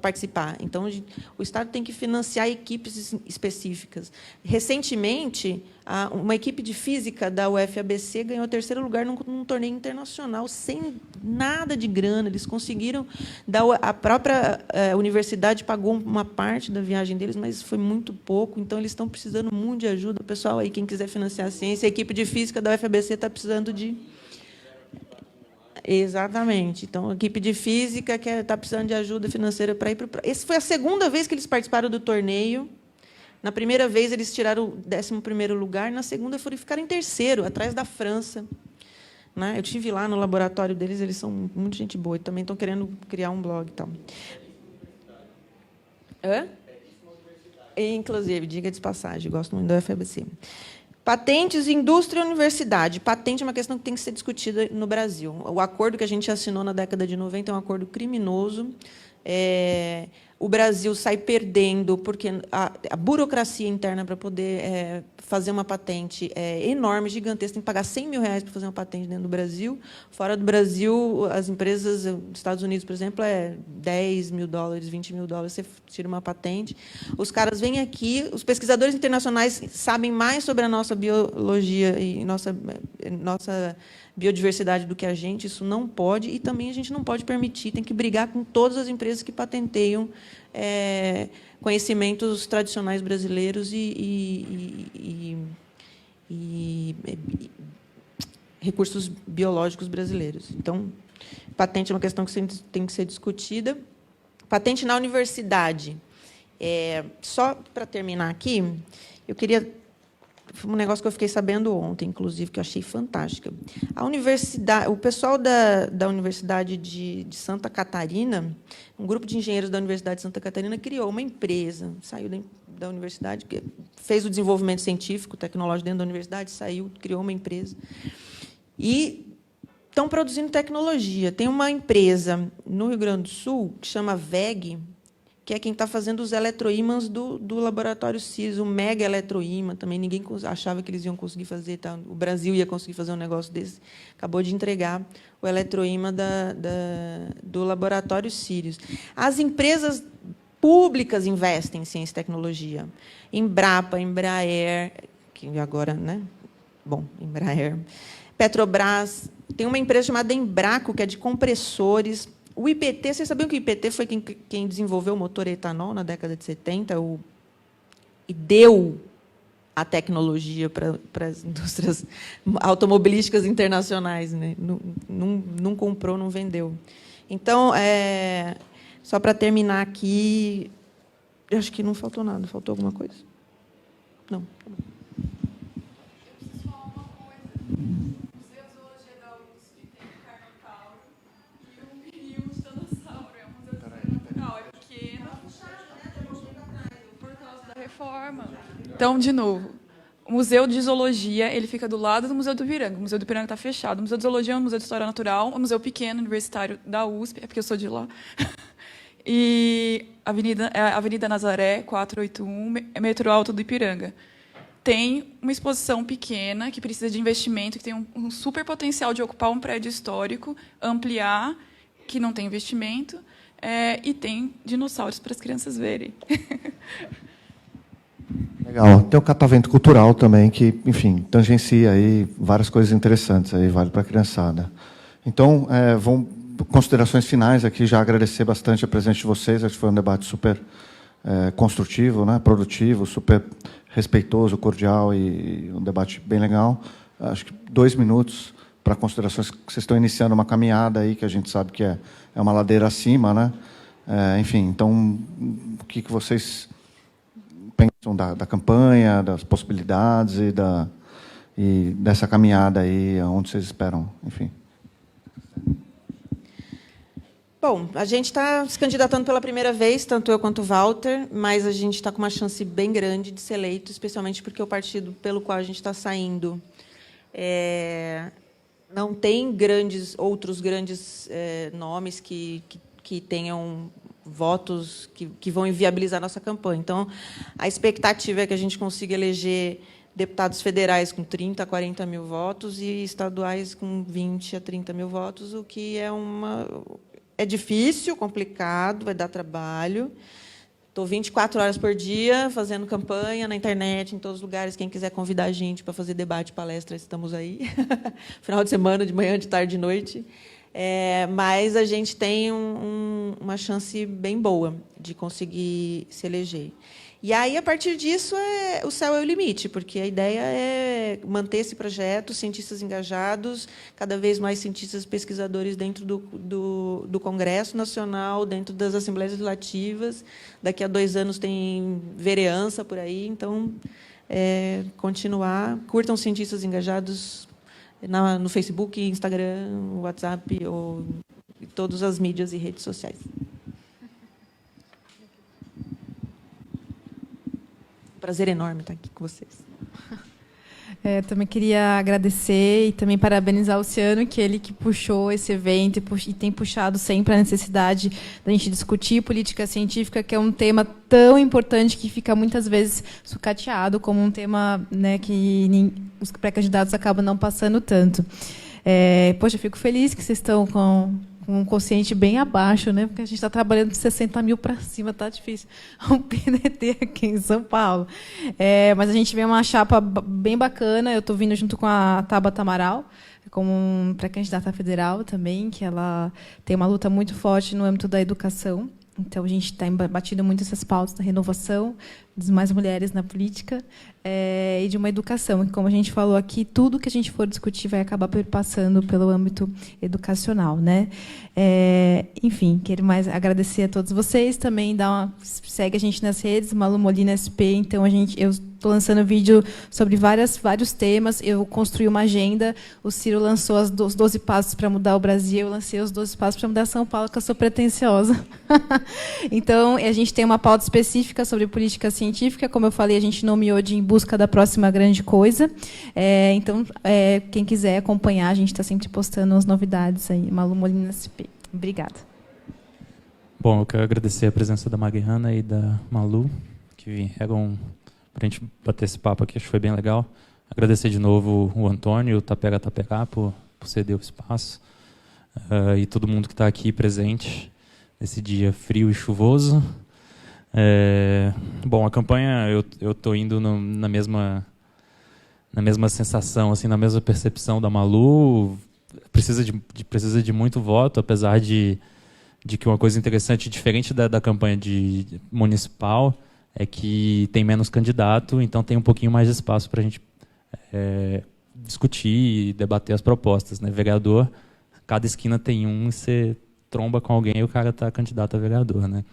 participar. Então, o Estado tem que financiar equipes específicas. Recentemente, uma equipe de física da UFABC ganhou o 3º lugar num torneio internacional, sem nada de grana. Eles conseguiram... A própria universidade pagou uma parte da viagem deles, mas foi muito pouco. Então, eles estão precisando muito de ajuda. O pessoal aí, quem quiser financiar a ciência, a equipe de física da UFABC está precisando de... Exatamente. Então, a equipe de física está precisando de ajuda financeira para ir para... Essa foi a 2ª vez que eles participaram do torneio. Na primeira vez, eles tiraram o 11º lugar. Na segunda, ficaram em 3º, atrás da França. Né? Eu estive lá no laboratório deles, eles são muito gente boa. E também estão querendo criar um blog e tal. Inclusive, diga de passagem, gosto muito da UFABC. Patentes, indústria e universidade. Patente é uma questão que tem que ser discutida no Brasil. O acordo que a gente assinou na década de 90 é um acordo criminoso. o Brasil sai perdendo, porque a burocracia interna para poder fazer uma patente é enorme, gigantesca. Tem que pagar R$100 mil para fazer uma patente dentro do Brasil. Fora do Brasil, as empresas, dos Estados Unidos, por exemplo, é $10 mil, $20 mil, você tira uma patente. Os caras vêm aqui, os pesquisadores internacionais sabem mais sobre a nossa biologia e nossa biodiversidade do que a gente, isso não pode, e também a gente não pode permitir, tem que brigar com todas as empresas que patenteiam conhecimentos tradicionais brasileiros e recursos biológicos brasileiros. Então, patente é uma questão que sempre tem que ser discutida. Patente na universidade. Só para terminar aqui, eu queria... Um negócio que eu fiquei sabendo ontem, inclusive, que eu achei fantástica. A universidade, o pessoal da Universidade de Santa Catarina, um grupo de engenheiros da Universidade de Santa Catarina criou uma empresa, saiu da universidade, fez o desenvolvimento científico, tecnológico dentro da universidade, saiu, criou uma empresa. E estão produzindo tecnologia. Tem uma empresa no Rio Grande do Sul que chama VEG, que é quem está fazendo os eletroímãs do laboratório Sirius, o mega eletroímã, também ninguém achava que eles iam conseguir fazer, tá? O Brasil ia conseguir fazer um negócio desse, acabou de entregar o eletroímã do laboratório Sirius. As empresas públicas investem em ciência e tecnologia. Embrapa, Embraer, que agora, né? Bom, Embraer, Petrobras, tem uma empresa chamada Embraco, que é de compressores. O IPT, vocês sabiam que o IPT foi quem desenvolveu o motor etanol na década de 70 e deu a tecnologia para as indústrias automobilísticas internacionais, né? Não comprou, não vendeu. Então, só para terminar aqui, eu acho que não faltou nada. Faltou alguma coisa? Não. Então, de novo, o Museu de Zoologia ele fica do lado do Museu do Ipiranga. O Museu do Ipiranga está fechado. O Museu de Zoologia é um museu de história natural, um museu pequeno, universitário da USP, é porque eu sou de lá. E Avenida Nazaré, 481, metrô Alto do Ipiranga. Tem uma exposição pequena que precisa de investimento, que tem um super potencial de ocupar um prédio histórico, ampliar, que não tem investimento, e tem dinossauros para as crianças verem. Legal. Tem o Catavento Cultural também, que, enfim, tangencia aí várias coisas interessantes, aí vale para a criançada. Então, considerações finais aqui, já agradecer bastante a presença de vocês, acho que foi um debate super construtivo, né, produtivo, super respeitoso, cordial e um debate bem legal. Acho que 2 minutos para considerações, que vocês estão iniciando uma caminhada aí, que a gente sabe que é uma ladeira acima, né? Enfim, então, o que vocês pensam da campanha, das possibilidades e dessa caminhada aí, aonde vocês esperam, enfim. Bom, a gente está se candidatando pela primeira vez, tanto eu quanto o Walter, mas a gente está com uma chance bem grande de ser eleito, especialmente porque o partido pelo qual a gente está saindo não tem outros grandes nomes que tenham votos que vão inviabilizar a nossa campanha. Então, a expectativa é que a gente consiga eleger deputados federais com 30 a 40 mil votos e estaduais com 20 a 30 mil votos, o que é difícil, complicado, vai dar trabalho. Estou 24 horas por dia fazendo campanha na internet, em todos os lugares. Quem quiser convidar a gente para fazer debate, palestra, estamos aí. Final de semana, de manhã, de tarde, de noite. Mas a gente tem uma chance bem boa de conseguir se eleger. E aí, a partir disso, o céu é o limite, porque a ideia é manter esse projeto, cientistas engajados, cada vez mais cientistas pesquisadores dentro do Congresso Nacional, dentro das Assembleias Legislativas. Daqui a 2 anos tem vereança por aí, então, continuar. Curtam cientistas engajados no Facebook, Instagram, WhatsApp, ou em todas as mídias e redes sociais. Prazer enorme estar aqui com vocês. Também queria agradecer e também parabenizar o Luciano, que ele que puxou esse evento e tem puxado sempre a necessidade da gente discutir política científica, que é um tema tão importante que fica muitas vezes sucateado como um tema, né, que os pré-candidatos acabam não passando tanto. Poxa, eu fico feliz que vocês estão com um consciente bem abaixo, né? Porque a gente está trabalhando de 60 mil para cima, está difícil. Um PDT aqui em São Paulo. Mas a gente vê uma chapa bem bacana. Eu estou vindo junto com a Tabata Amaral, como pré-candidata federal também, que ela tem uma luta muito forte no âmbito da educação. Então, a gente tem batido muito essas pautas da renovação, de mais mulheres na política e de uma educação. Como a gente falou aqui, tudo que a gente for discutir vai acabar passando pelo âmbito educacional, né? Enfim, quero mais agradecer a todos vocês. Também segue a gente nas redes, Malu Molina SP. Então, eu estou lançando vídeo sobre vários temas. Eu construí uma agenda. O Ciro lançou os 12 passos para mudar o Brasil. Eu lancei os 12 passos para mudar São Paulo, que eu sou pretensiosa. Então, a gente tem uma pauta específica sobre política científica. Como eu falei, a gente nomeou de Em Busca da Próxima Grande Coisa. Então, quem quiser acompanhar, a gente está sempre postando as novidades aí. Malu Molina SP. Obrigada. Bom, eu quero agradecer a presença da Mariana e da Malu, que vieram para a gente bater esse papo aqui, acho que foi bem legal. Agradecer de novo o Antônio, o Tapera por ceder o espaço, e todo mundo que está aqui presente nesse dia frio e chuvoso. Bom, a campanha, eu estou indo na mesma sensação, assim, na mesma percepção da Malu. Precisa de muito voto, apesar de que uma coisa interessante, diferente da campanha municipal, é que tem menos candidato, então tem um pouquinho mais de espaço para a gente discutir e debater as propostas, né? Vereador, cada esquina tem um, e você tromba com alguém e o cara está candidato a vereador, né?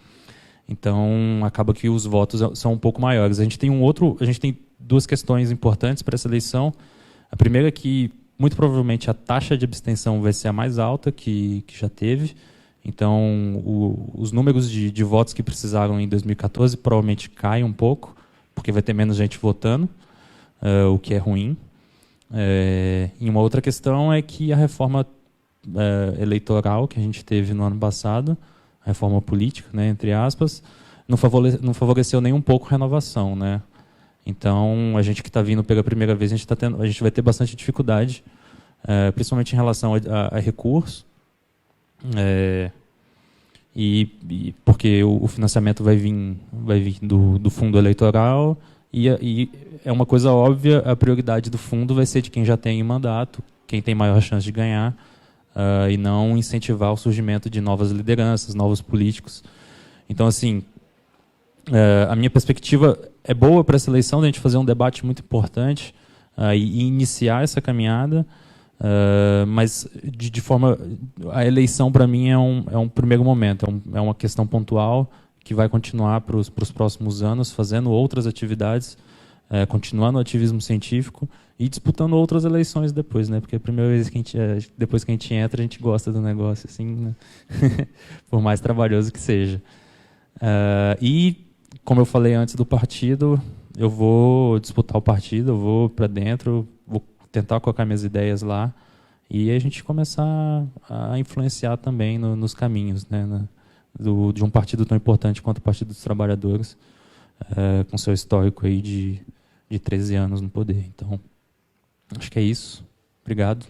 Então acaba que os votos são um pouco maiores. A gente tem duas questões importantes para essa eleição. A primeira é que muito provavelmente a taxa de abstenção vai ser a mais alta que já teve. Então, os números de votos que precisaram em 2014 provavelmente caem um pouco, porque vai ter menos gente votando, o que é ruim. E uma outra questão é que a reforma eleitoral que a gente teve no ano passado, a reforma política, né, entre aspas, não favoreceu nem um pouco a renovação, né? Então, a gente que está vindo pela primeira vez, a gente vai ter bastante dificuldade, principalmente em relação a recursos, porque o financiamento vai vir do fundo eleitoral e é uma coisa óbvia, a prioridade do fundo vai ser de quem já tem mandato, quem tem maior chance de ganhar, e não incentivar o surgimento de novas lideranças, novos políticos. Então, assim, a minha perspectiva é boa para essa eleição, de a gente fazer um debate muito importante e iniciar essa caminhada, mas de forma, a eleição para mim é um primeiro momento, é uma questão pontual que vai continuar para os próximos anos, fazendo outras atividades, continuando o ativismo científico e disputando outras eleições depois, né? Porque a primeira vez depois que a gente entra, a gente gosta do negócio, assim, né? Por mais trabalhoso que seja. E como eu falei antes do partido, eu vou disputar o partido, eu vou para dentro, vou tentar colocar minhas ideias lá e a gente começar a influenciar também nos caminhos, né, de um partido tão importante quanto o Partido dos Trabalhadores, com seu histórico aí de 13 anos no poder. Então, acho que é isso. Obrigado.